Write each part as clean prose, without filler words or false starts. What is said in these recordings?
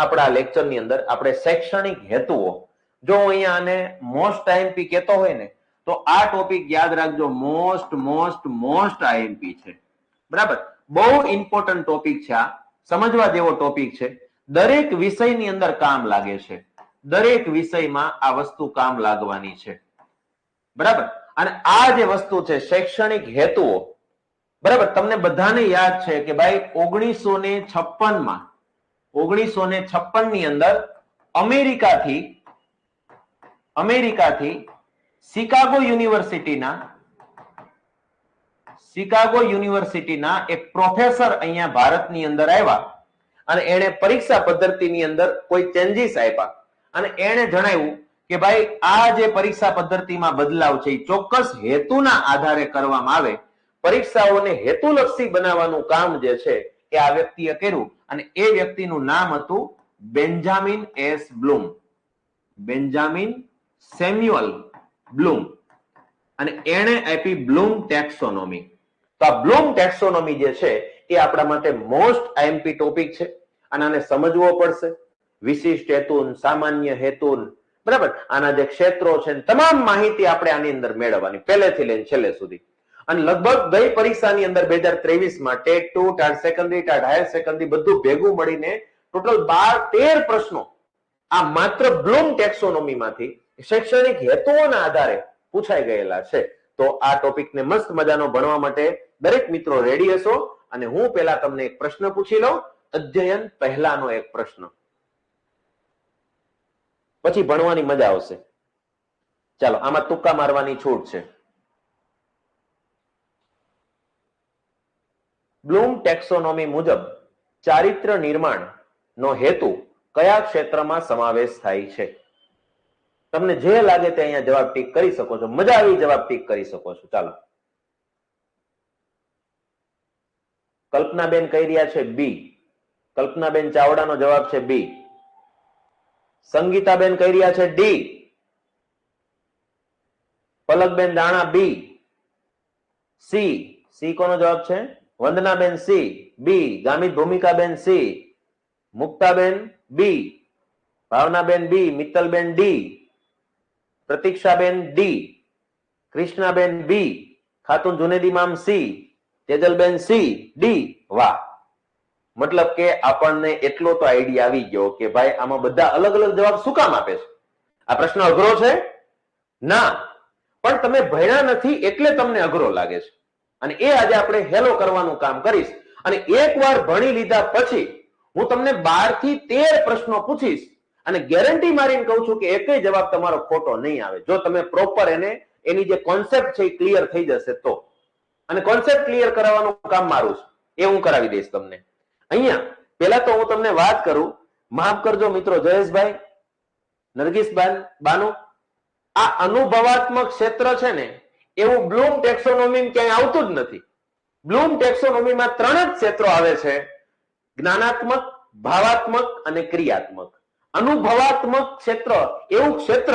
આપણા લેક્ચરની અંદર આપણે શૈક્ષણિક હેતુઓ, જો અહીંયા આને મોસ્ટ આઈએમપી કહેતો હોય ને તો આ ટોપિક યાદ રાખજો, મોસ્ટ આઈએમપી છે. બરાબર, બહુ ઇમ્પોર્ટન્ટ ટોપિક છે, આ સમજવા જેવો ટોપિક છે. દરેક વિષયની અંદર કામ લાગે છે, દરેક વિષયમાં આ વસ્તુ કામ લાગવાની છે. બરાબર, અને આ જે વસ્તુ છે શૈક્ષણિક હેતુઓ, બરાબર, તમને બધાને યાદ છે કે ભાઈ 1956 ની અંદર અમેરિકાથી શિકાગો યુનિવર્સિટીના એક પ્રોફેસર અહીંયા ભારતની અંદર આવ્યા અને એને પરીક્ષા પદ્ધતિની અંદર કોઈ ચેન્જીસ આપ્યા અને એને જણાવ્યું કે ભાઈ આ જે પરીક્ષા પદ્ધતિમાં બદલાવ છે એ ચોક્કસ હેતુના આધારે કરવામાં આવે. પરીક્ષાઓને હેતુલક્ષી બનાવવાનું કામ જે છે એ આ વ્યક્તિએ કર્યું અને એ વ્યક્તિનું નામ હતું Benjamin S Bloom, Benjamin Samuel Bloom, અને એણે આપી બ્લૂમ ટેક્સોનોમી. તો આ બ્લૂમ ટેક્સોનોમી જે છે એ આપણા માટે મોસ્ટ આઈએમપી ટોપિક છે અને આને સમજવો પડશે. વિશિષ્ટ હેતુ, સામાન્ય હેતુ, બરાબર, આના જે ક્ષેત્રો છે તમામ માહિતી આપણે આની અંદર મેળવવાની પહેલેથી લઈને છેલ્લે સુધી. અને લગભગ ગઈ પરીક્ષાની અંદર 2023 માં TET 2, TAT secondary, TAT higher secondary બધું ભેગું મળીને ટોટલ 12-13 પ્રશ્નો આ માત્ર બ્લૂમ ટેક્સોનોમીમાંથી શૈક્ષણિક હેતુઓના આધારે પૂછાઈ ગયેલા છે. તો આ ટોપિકને મસ્ત મજાનો ભણવા માટે દરેક મિત્રો રેડી હશો. અને હું પહેલા તમને એક પ્રશ્ન પૂછી લઉં, અધ્યયન પહેલાનો એક પ્રશ્ન, પછી ભણવાની મજા આવશે. ચાલો, આમાં તુક્કા મારવાની છૂટ છે. બ્લૂમ ટેક્સોનોમી મુજબ ચારિત્ર નિર્માણ નો હેતુ કયા ક્ષેત્રમાં સમાવેશ થાય છે? તમને જે લાગે તે અહીંયા જવાબ ટીક કરી શકો છો, મજા આવી જવાબ ટીક કરી શકો છો. ચાલો, કલ્પનાબેન કહી રહ્યા છે બી. કલ્પનાબેન ચાવડાનો જવાબ છે બી. સંગીતાબેન કહી રહ્યા છે ડી. પલકબેન દાણા બી. સી. સી કોનો જવાબ છે? Vandanaben C. B. Gamit Bhumikaben C. Muktaben B. Bhavnaben B. Mittalben D. Pratikshaben D. Krishnaben B. Khatun Junedi ma'am C. Tejalben C. D. વાહ, મતલબ કે આપણને એટલો તો આઈડિયા આવી ગયો કે ભાઈ આમાં બધા અલગ અલગ જવાબ શું કામ આપે છે. આ પ્રશ્ન અઘરો છે ના, પણ તમે ભણ્યા નથી એટલે તમને અઘરો લાગે છે. અને એ આજે આપણે હેલો કરવાનું કામ કરીશ. અને એકવાર ભણી લીધા પછી હું તમને 12 થી 13 પ્રશ્નો પૂછીશ અને ગેરંટી મારીને કહું છું કે એકય જવાબ તમારો ખોટો નહીં આવે, જો તમે પ્રોપર એની જે કોન્સેપ્ટ છે એ ક્લિયર થઈ જશે તો. અને કોન્સેપ્ટ ક્લિયર કરાવવાનું કામ મારું છે, એ હું કરાવી દઈશ તમને. અહીંયા પહેલા તો હું તમને વાત કરું, માફ કરજો મિત્રો, જયેશભાઈ, નરગીસ બાનુ, આ અનુભવાત્મક ક્ષેત્ર છે ને એવું બ્લૂમ ટેક્સોનોમી ક્યાંય આવતું જ નથી. બ્લૂમ ટેક્સોનોમીમાં 3 જ ક્ષેત્રો આવે છે, જ્ઞાનાત્મક, ભાવાત્મક અને ક્રિયાત્મક. અનુભવાત્મક ક્ષેત્ર એવું ક્ષેત્ર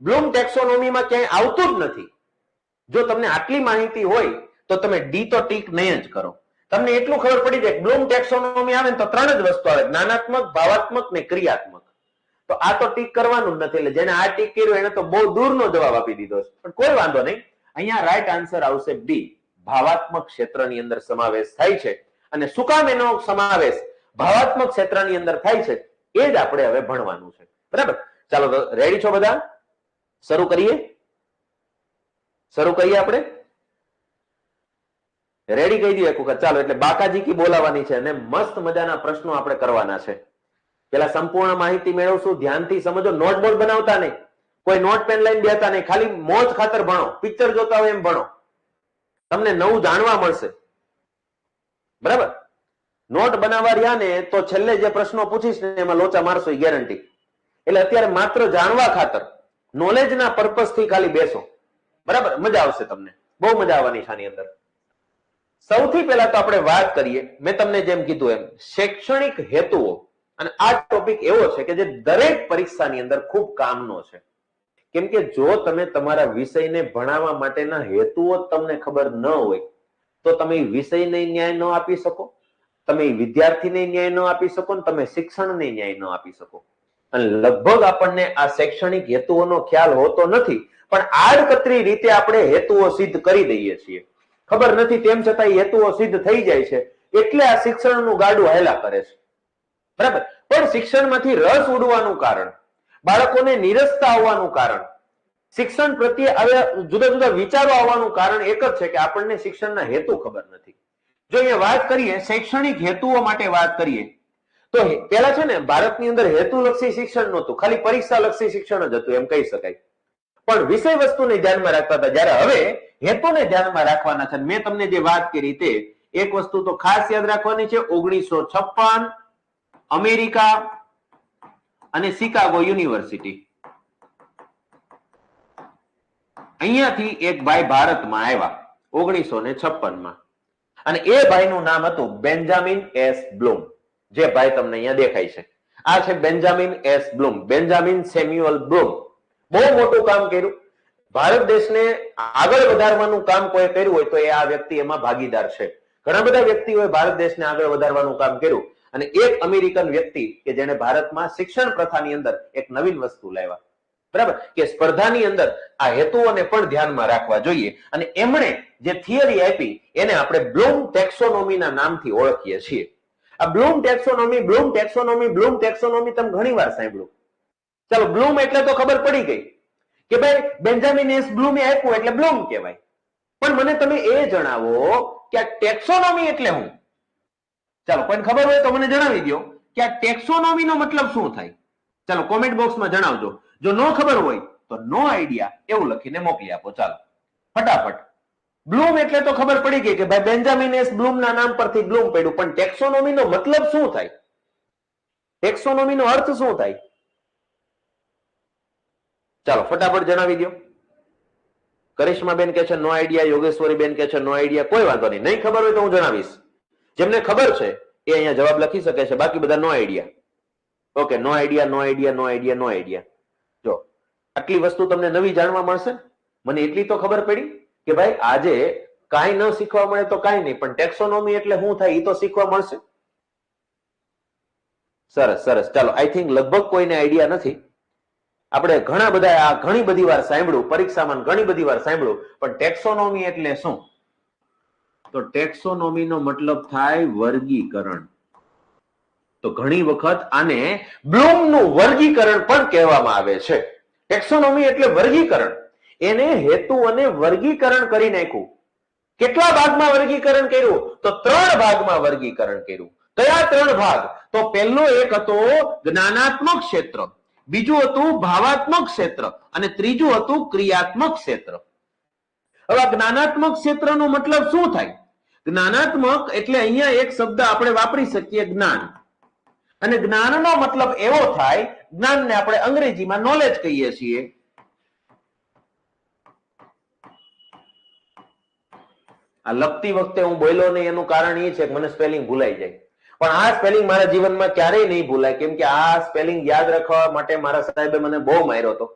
બ્લૂમ ટેક્સોનોમીમાં ક્યાંય આવતું જ નથી. જો તમને આટલી માહિતી હોય તો તમે ડી તો ટીક નહીં જ કરો. તમને એટલું ખબર પડી જાય બ્લૂમ ટેક્સોનોમી આવે ને તો 3 જ વસ્તુ આવે, જ્ઞાનાત્મક, ભાવાત્મક ને ક્રિયાત્મક. તો આ તો ટીક કરવાનું જ નથી. એટલે જેને આ ટીક કર્યું એને તો બહુ દૂરનો જવાબ આપી દીધો છે, પણ કોઈ વાંધો નહીં. અહીંયા રાઈટ આન્સર આવશે બી, ભાવાત્મક ક્ષેત્રની અંદર સમાવેશ થાય છે. અને શું કામ એનો સમાવેશ ભાવાત્મક ક્ષેત્રની અંદર થાય છે એ જ આપણે હવે ભણવાનું છે. બરાબર, ચાલો રેડી છો બધા? શરૂ કરીએ આપણે. રેડી કહી દો એક વખત. ચાલો, એટલે બાકાજી કી બોલાવાની છે અને મસ્ત મજાના પ્રશ્નો આપણે કરવાના છે. પેલા સંપૂર્ણ માહિતી મેળવશું, ધ્યાનથી સમજો, નોટ બોર્ડ બનાવતા નહીં, કોઈ નોટ પેન લઈને બેસતા નહીં, ખાલી મોજ ખાતર ભણો, પિક્ચર જોતા હોય એમ ભણો, તમને નવું જાણવા મળશે. બરાબર, નોટ બનાવવા રહ્યા ને તો છેલ્લે જે પ્રશ્નો પૂછીશ ને એમાં લોચા મારશો એ ગેરંટી. એટલે અત્યારે માત્ર જાણવા ખાતર, નોલેજના પર્પસ થી ખાલી બેસો. બરાબર, મજા આવશે તમને, બહુ મજા આવવાની છે આની અંદર. સૌથી પહેલા તો આપણે વાત કરીએ, મેં તમને જેમ કીધું એમ, શૈક્ષણિક હેતુઓ. અને આ ટોપિક એવો છે કે જે દરેક પરીક્ષાની અંદર ખૂબ કામનો છે. કેમ કે જો તમે તમારા વિષયને ભણાવવા માટેના હેતુઓ તમને ખબર ન હોય તો તમે વિષયને ન્યાય ન આપી શકો તમે વિદ્યાર્થીને ન્યાય ન આપી શકો ને તમે શિક્ષણને ન્યાય ન આપી શકો. અને લગભગ આપણને આ શૈક્ષણિક હેતુઓનો ખ્યાલ હોતો નથી, પણ આડકતરી રીતે આપણે હેતુઓ સિદ્ધ કરી દઈએ છીએ. ખબર નથી તેમ છતાં હેતુઓ સિદ્ધ થઈ જાય છે, એટલે આ શિક્ષણનું ગાડું હાલ્યા કરે છે. બરાબર. પણ શિક્ષણમાંથી રસ ઉડવાનું કારણ, બાળકોને નિરસતા આવવાનું કારણ, શિક્ષણ પ્રત્યે હવે જુદા જુદા વિચારો આવવાનું કારણ એક જ છે કે આપણને શિક્ષણના હેતુ ખબર નથી. જો અહીંયા વાત કરીએ શૈક્ષણિક હેતુઓ માટે વાત કરીએ તો પેલા છે ને ભારતની અંદર હેતુલક્ષી શિક્ષણ નહોતું, ખાલી પરીક્ષાલક્ષી શિક્ષણ જ હતું એમ કહી શકાય. પણ વિષય વસ્તુને ધ્યાનમાં રાખતા હતા, જ્યારે હવે હેતુને ધ્યાનમાં રાખવાના છે. મેં તમને જે વાત કરી તે એક વસ્તુ તો ખાસ યાદ રાખવાની છે, 1956 અમેરિકા અને શિકાગો યુનિવર્સિટી, અહીંયાથી એક ભાઈ ભારતમાં આવ્યા 1956 અને એ ભાઈનું નામ હતું બેન્જામિન એસ બ્લૂમ. જે ભાઈ તમને અહીંયા દેખાય છે આ છે Benjamin S Bloom, Benjamin Samuel Bloom. બહુ મોટું કામ કર્યું. ભારત દેશને આગળ વધારવાનું કામ કોઈ કર્યું હોય તો એ આ વ્યક્તિ એમાં ભાગીદાર છે. ઘણા બધા વ્યક્તિઓએ ભારત દેશને આગળ વધારવાનું કામ કર્યું અને એક અમેરિકન વ્યક્તિ કે જેને ભારતમાં શિક્ષણ પ્રથાની અંદર એક નવીન વસ્તુ લાવ્યા. બરાબર, કે સ્પર્ધાની અંદર આ હેતુઓને પણ ધ્યાનમાં રાખવા જોઈએ. અને એમણે જે થિયરી આપી એને આપણે બ્લૂમ ટેક્સોનોમીના નામથી ઓળખીએ છીએ. આ Bloom taxonomy, Bloom taxonomy, Bloom taxonomy તમે ઘણી વાર સાંભળ્યું. ચાલો, બ્લૂમ એટલે તો ખબર પડી ગઈ કે ભાઈ બેન્જામિન એસ બ્લૂમે આપ્યું એટલે બ્લૂમ કહેવાય. પણ મને તમે એ જણાવો કે આ ટેક્સોનોમી એટલે શું? ચાલો, કોઈને ખબર હોય તો મને જણાવી દો કે આ ટેક્સોનોમીનો મતલબ શું થાય. ચાલો કોમેન્ટ બોક્સમાં જણાવજો. જો ન ખબર હોય તો નો આઈડિયા એવું લખીને મોકલી આપો. ચાલો ફટાફટ. બ્લૂમ એટલે તો ખબર પડી ગઈ કે ભાઈ બેન્જામિન એસ બ્લૂમના નામ પરથી બ્લૂમ પડ્યું, પણ ટેક્સોનોમીનો મતલબ શું થાય? ટેક્સોનોમીનો અર્થ શું થાય? ચાલો ફટાફટ જણાવી દો. કરિશ્માબેન કે છે નો આઈડિયા, યોગેશ્વરી બેન કે છે નો આઈડિયા. કોઈ વાંધો નહીં, નહીં ખબર હોય તો હું જણાવીશ. જેમને ખબર છે એ અહીંયા જવાબ લખી શકે છે, બાકી બધા નો આઈડિયા. ઓકે, નો આઈડિયા, નો આઈડિયા, નો આઈડિયા, નો આઈડિયા. જો આટલી વસ્તુ તમને નવી જાણવા મળશે. મને એટલી તો ખબર પડી કે ભાઈ આજે કાંઈ ન શીખવા મળે તો કાંઈ નહીં, પણ ટેક્સોનોમી એટલે શું થાય એ તો શીખવા મળશે. સરસ સરસ. ચાલો, આઈ થિંક લગભગ કોઈને આઈડિયા નથી. આપણે ઘણા બધા આ ઘણી બધી વાર સાંભળ્યું, પરીક્ષામાં ઘણી બધી વાર સાંભળ્યું, પણ ટેક્સોનોમી એટલે શું? તો ટેક્સોનોમીનો મતલબ થાય વર્ગીકરણ. તો ઘણી વખત આને બ્લૂમનું વર્ગીકરણ પણ કહેવામાં આવે છે. ટેક્સોનોમી એટલે વર્ગીકરણ. એને હેતુ અને વર્ગીકરણ કરી નાખ્યું. કેટલા ભાગમાં વર્ગીકરણ કર્યું? તો 3 ભાગમાં વર્ગીકરણ કર્યું. કયા 3 ભાગ? તો પહેલો એક હતો જ્ઞાનાત્મક ક્ષેત્ર, બીજું હતું ભાવાત્મક ક્ષેત્ર અને ત્રીજું હતું ક્રિયાત્મક ક્ષેત્ર. હવે જ્ઞાનાત્મક ક્ષેત્રનો મતલબ શું થાય? જ્ઞાનાત્મક એટલે અહીંયા એક શબ્દ આપણે વાપરી શકીએ, જ્ઞાન. અને જ્ઞાનનો મતલબ એવો થાય, જ્ઞાનને આપણે અંગ્રેજીમાં નોલેજ કહીએ છીએ. આ લખતી વખતે હું બોલ્યો નહીં એનું કારણ એ છે કે મને સ્પેલિંગ ભૂલાઈ જાય, પણ આ સ્પેલિંગ મારા જીવનમાં ક્યારેય નહીં ભૂલાય, કેમ કે આ સ્પેલિંગ યાદ રાખવા માટે મારા સાહેબે મને બહુ માર્યો હતો.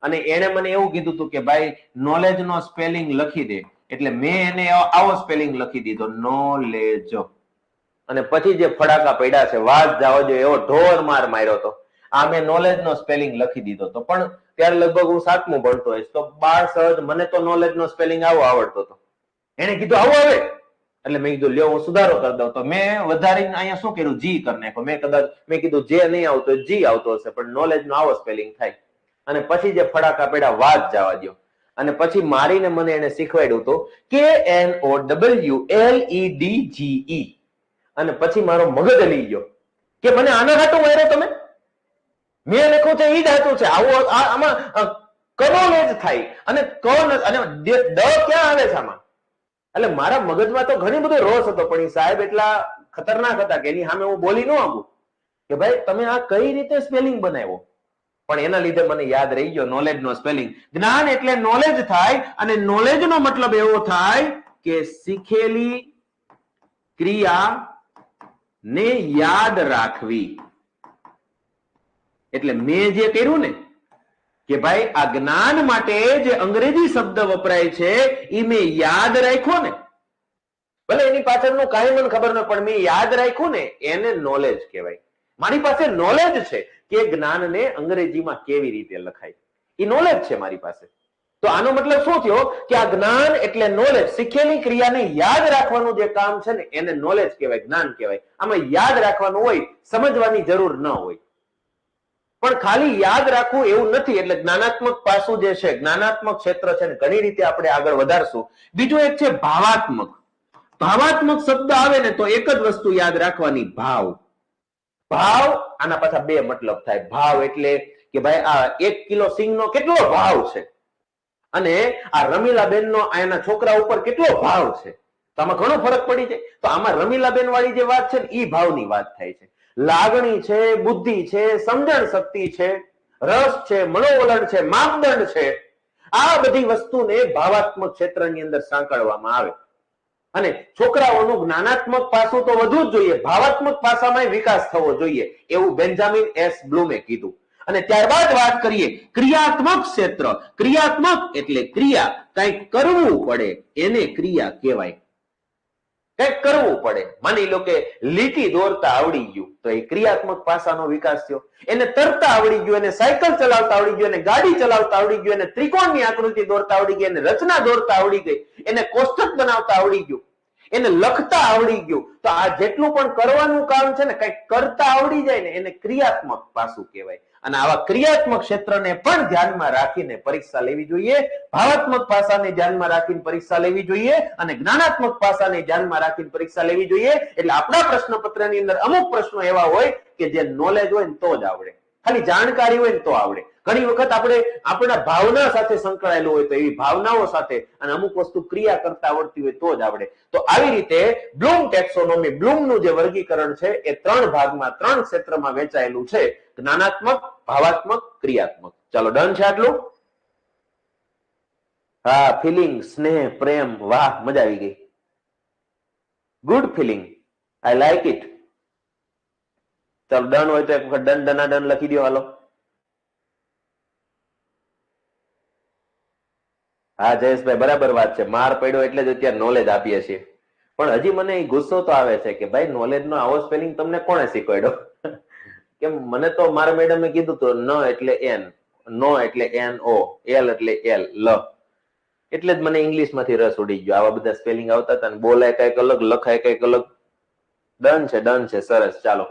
અને એને મને એવું કીધું હતું કે ભાઈ નોલેજ નો સ્પેલિંગ લખી દે, એટલે મેં એને આવો સ્પેલિંગ લખી દીધો, નોલેજ. અને પછી જે ફડાકા પડ્યા છે, વાત જવા જો, એવો ઢોર માર માર્યો હતો. આ મેં નોલેજ નો સ્પેલિંગ લખી દીધો હતો, પણ ત્યારે લગભગ હું 7મું ભણતો હોઈશ, તો બાળ સહજ મને તો નોલેજ નો સ્પેલિંગ આવો આવડતો હતો. એને કીધું આવું આવે એટલે મેં કીધું લ્યો હું સુધારો કરી દઉં. તો મેં વધારીને અહીંયા શું કર્યું, જી કરી નાખ્યો. મેં કીધું જે નહીં આવતો જી આવતો હશે, પણ નોલેજ નો આવો સ્પેલિંગ થાય. અને પછી જે ફડાકા પડ્યા, વાત જવા દો. અને પછી મારીને મને એને શીખવાડ્યું હતું KNOWLEDGE. અને પછી મારો મગજ હલી ગયો કે મને આના હાટું માર્યો તમે? મેં લખ્યું છે ઈ જ હાચું છે. આવું આમાં કનોલેજ થાય અને દ ક્યાં આવે છે આમાં? એટલે મારા મગજમાં તો ઘણી બધો રોષ હતો, પણ એ સાહેબ એટલા ખતરનાક હતા કે એની સામે હું બોલી ન આપું કે ભાઈ તમે આ કઈ રીતે સ્પેલિંગ બનાવ્યો. પણ એના લીધે મને યાદ રહી ગયો નોલેજ નો સ્પેલિંગ. જ્ઞાન એટલે નોલેજ થાય, અને નોલેજ નો મતલબ એવો થાય કે શીખેલી ક્રિયા ને યાદ રાખવી. એટલે મેં જે કર્યું ને કે ભાઈ આ જ્ઞાન માટે જે અંગ્રેજી શબ્દ વપરાય છે એ મેં યાદ રાખ્યો ને. ભલે એની પાછળનું કાંઈ મને ખબર ન પણ મેં યાદ રાખ્યું ને એને નોલેજ કહેવાય. મારી પાસે નોલેજ છે કે જ્ઞાનને અંગ્રેજીમાં કેવી રીતે લખાય, એ નોલેજ છે મારી પાસે. તો આનો મતલબ શું થયો કે આ જ્ઞાન એટલે નોલેજ, શીખેલી ક્રિયાને યાદ રાખવાનું જે કામ છે ને એને નોલેજ કહેવાય, જ્ઞાન કહેવાય. આમાં યાદ રાખવાનું હોય, સમજવાની જરૂર ન હોય. પણ ખાલી યાદ રાખવું એવું નથી. એટલે જ્ઞાનાત્મક પાસું જે છે, જ્ઞાનાત્મક ક્ષેત્ર છે ને ઘણી રીતે આપણે આગળ વધારશું. બીજું એક છે ભાવાત્મક. ભાવાત્મક શબ્દ આવે ને તો એક જ વસ્તુ યાદ રાખવાની, ભાવ. ભાવ, આના પાછા બે મતલબ થાય. ભાવ એટલે કે ભાઈ આ 1 કિલો સિંગનો કેટલો ભાવ છે, અને આ રમીલાબેનનો આના છોકરા ઉપર કેટલો ભાવ છે. તો આમાં ઘણો ફરક પડી જાય. તો આમાં રમીલાબેન વાળી જે વાત છે ને એ ભાવની વાત થાય છે. લાગણી છે, બુદ્ધિ છે, સમજણ શક્તિ છે, રસ છે, મનોવલણ છે, માપદંડ છે, આ બધી વસ્તુને ભાવાત્મક ક્ષેત્રની અંદર સાંકળવામાં આવે. અને છોકરાઓનું જ્ઞાનાત્મક પાસું તો વધુ જ જોઈએ, ભાવાત્મક પાસામાં વિકાસ થવો જોઈએ, એવું બેન્જામિન એસ બ્લૂમે કીધું. અને ત્યારબાદ વાત કરીએ ક્રિયાત્મક ક્ષેત્ર. ક્રિયાત્મક એટલે ક્રિયા, કંઈક કરવું પડે એને ક્રિયા કહેવાય. કંઈક કરવું પડે, માની લો કે લીટી દોરતા આવડી ગયું તો એ ક્રિયાત્મક પાસાનો વિકાસ થયો. એને તરતા આવડી ગયું, એને સાયકલ ચલાવતા આવડી ગયું, એને ગાડી ચલાવતા આવડી ગયું, એને ત્રિકોણની આકૃતિ દોરતા આવડી ગઈ, એને રચના દોરતા આવડી ગઈ, એને કોષ્ટક બનાવતા આવડી ગયું, એને લખતા આવડી ગયું. તો આ જેટલું પણ કરવાનું કામ છે ને કંઈક કરતા આવડી જાય ને એને ક્રિયાત્મક પાસું કહેવાય. અને આવા ક્રિયાત્મક ક્ષેત્રને પણ ધ્યાનમાં રાખીને પરીક્ષા લેવી જોઈએ. ભાવાત્મક પાસાને ધ્યાનમાં રાખીને પરીક્ષા લેવી જોઈએ અને જ્ઞાનાત્મક પાસાને ધ્યાનમાં રાખીને પરીક્ષા લેવી જોઈએ. એટલે આપણા પ્રશ્નપત્રની અંદર અમુક પ્રશ્નો એવા હોય કે જે નોલેજ હોય ને તો જ આવડે, ખાલી જાણકારી હોય ને તો આવડે. ઘણી વખત આપણે આપણા ભાવના સાથે સંકળાયેલું હોય તો એવી ભાવનાઓ સાથે, અને અમુક વસ્તુ ક્રિયા કરતા આવડતી હોય તો જ આવડે. તો આવી રીતે બ્લૂમ ટેક્સોનોમી, બ્લૂમનું જે વર્ગીકરણ છે એ 3 ભાગમાં 3 ક્ષેત્રમાં વહેંચાયેલું છે, જ્ઞાનાત્મક, ભાવાત્મક, ક્રિયાત્મક. ચાલો ડન છે આટલું? હા, ફિલિંગ, સ્નેહ, પ્રેમ, વાહ, મજા આવી ગઈ. Good feeling, I like it. ચાલો ડન હોય તો એક વખત ડન ડનાડન લખી દો. હાલો. હા જયેશભાઈ, બરાબર વાત છે. માર પડ્યો એટલે જ અત્યારે નોલેજ આપીએ છીએ. પણ હજી મને ગુસ્સો તો આવે છે કે ભાઈ નોલેજ નો આવો સ્પેલિંગ તમને કોણે શીખવાડ્યો? કેમ મને તો મારા મેડમે કીધું તો ન એટલે એન, નો એટલે એન ઓ, એલ એટલે એલ, લ. એટલે જ મને ઇંગ્લિશ માંથી રસ ઉડી ગયો. આવા બધા સ્પેલિંગ આવતા હતા ને બોલાય કઈક અલગ, લખાય કઈક અલગ. ડન છે, ડન છે, સરસ. ચાલો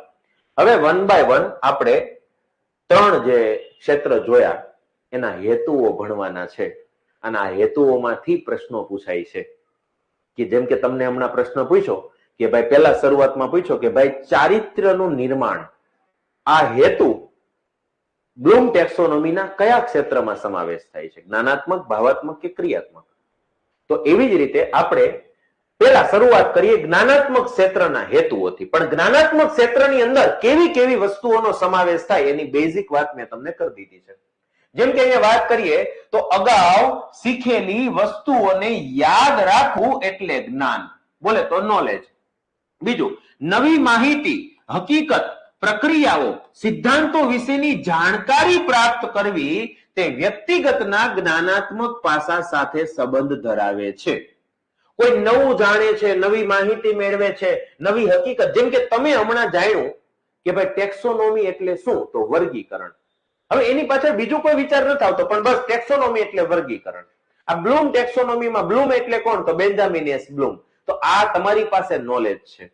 હવે 1 બાય 1 આપણે 3 જે ક્ષેત્ર જોયા એના હેતુઓ ભણવાના છે. અને આ હેતુઓમાંથી પ્રશ્નો પૂછાય છે. કે જેમ કે તમને હમણાં પ્રશ્ન પૂછ્યો કે ભાઈ પહેલા શરૂઆતમાં પૂછ્યો કે ભાઈ ચારિત્ર્યનું નિર્માણ, આ હેતુ બ્લૂમ ટેક્સોનોમીના કયા ક્ષેત્રમાં સમાવેશ થાય છે, જ્ઞાનાત્મક, ભાવાત્મક કે ક્રિયાત્મક? તો એવી જ રીતે આપણે પહેલા શરૂઆત કરીએ જ્ઞાનાત્મક ક્ષેત્રના હેતુઓથી. પણ જ્ઞાનાત્મક ક્ષેત્રની અંદર કેવી કેવી વસ્તુઓનો સમાવેશ થાય એની બેઝિક વાત મેં તમને કરી દીધી છે. જેમ કે અહીંયા વાત કરીએ તો અગાઉ શીખેલી વસ્તુઓને યાદ રાખવું એટલે જ્ઞાન, બોલે તો નોલેજ. બીજું, નવી માહિતી, હકીકત, પ્રક્રિયાઓ, સિદ્ધાંતો વિશેની જાણકારી પ્રાપ્ત કરવી તે વ્યક્તિગતના જ્ઞાનાત્મક પાસા સાથે સંબંધ ધરાવે છે. કોઈ નવું જાણે છે, નવી માહિતી મેળવે છે, નવી હકીકત. જેમ કે તમે હમણાં જાણ્યું કે ભાઈ ટેક્સોનોમી એટલે શું, તો વર્ગીકરણ. હવે એની પાછળ બીજો કોઈ વિચાર નથી આવતો, પણ બસ ટેક્સોનોમી એટલે વર્ગીકરણ. આ બ્લૂમ ટેક્સોનોમીમાં બ્લૂમ એટલે કોણ, તો બેન્જામિન એસ બ્લૂમ. તો આ તમારી પાસે નોલેજ છે,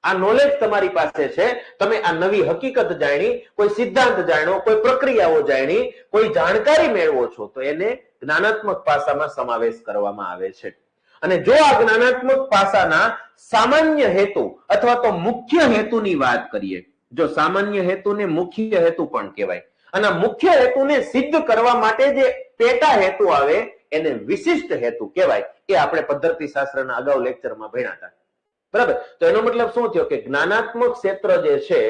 આ નોલેજ તમારી પાસે છે. તમે આ નવી હકીકત જાણી, કોઈ સિદ્ધાંત જાણ્યો, કોઈ પ્રક્રિયાઓ જાણી, કોઈ જાણકારી મેળવો છો તો એને જ્ઞાનાત્મક પાસામાં સમાવેશ કરવામાં આવે છે. અને જો આ જ્ઞાનાત્મક પાસાના સામાન્ય હેતુ અથવા તો મુખ્ય હેતુની વાત કરીએ, જો સામાન્ય હેતુને મુખ્ય હેતુ પણ કહેવાય, અને મુખ્ય હેતુને સિદ્ધ કરવા માટે જે પેટા હેતુ આવે એને વિશિષ્ટ હેતુ કહેવાય. એ આપણે પદ્ધતિશાસ્ત્રના અગાઉ લેક્ચરમાં ભણ્યા હતા, બરાબર? તો એનો મતલબ શું થયો કે જ્ઞાનાત્મક ક્ષેત્ર જે છે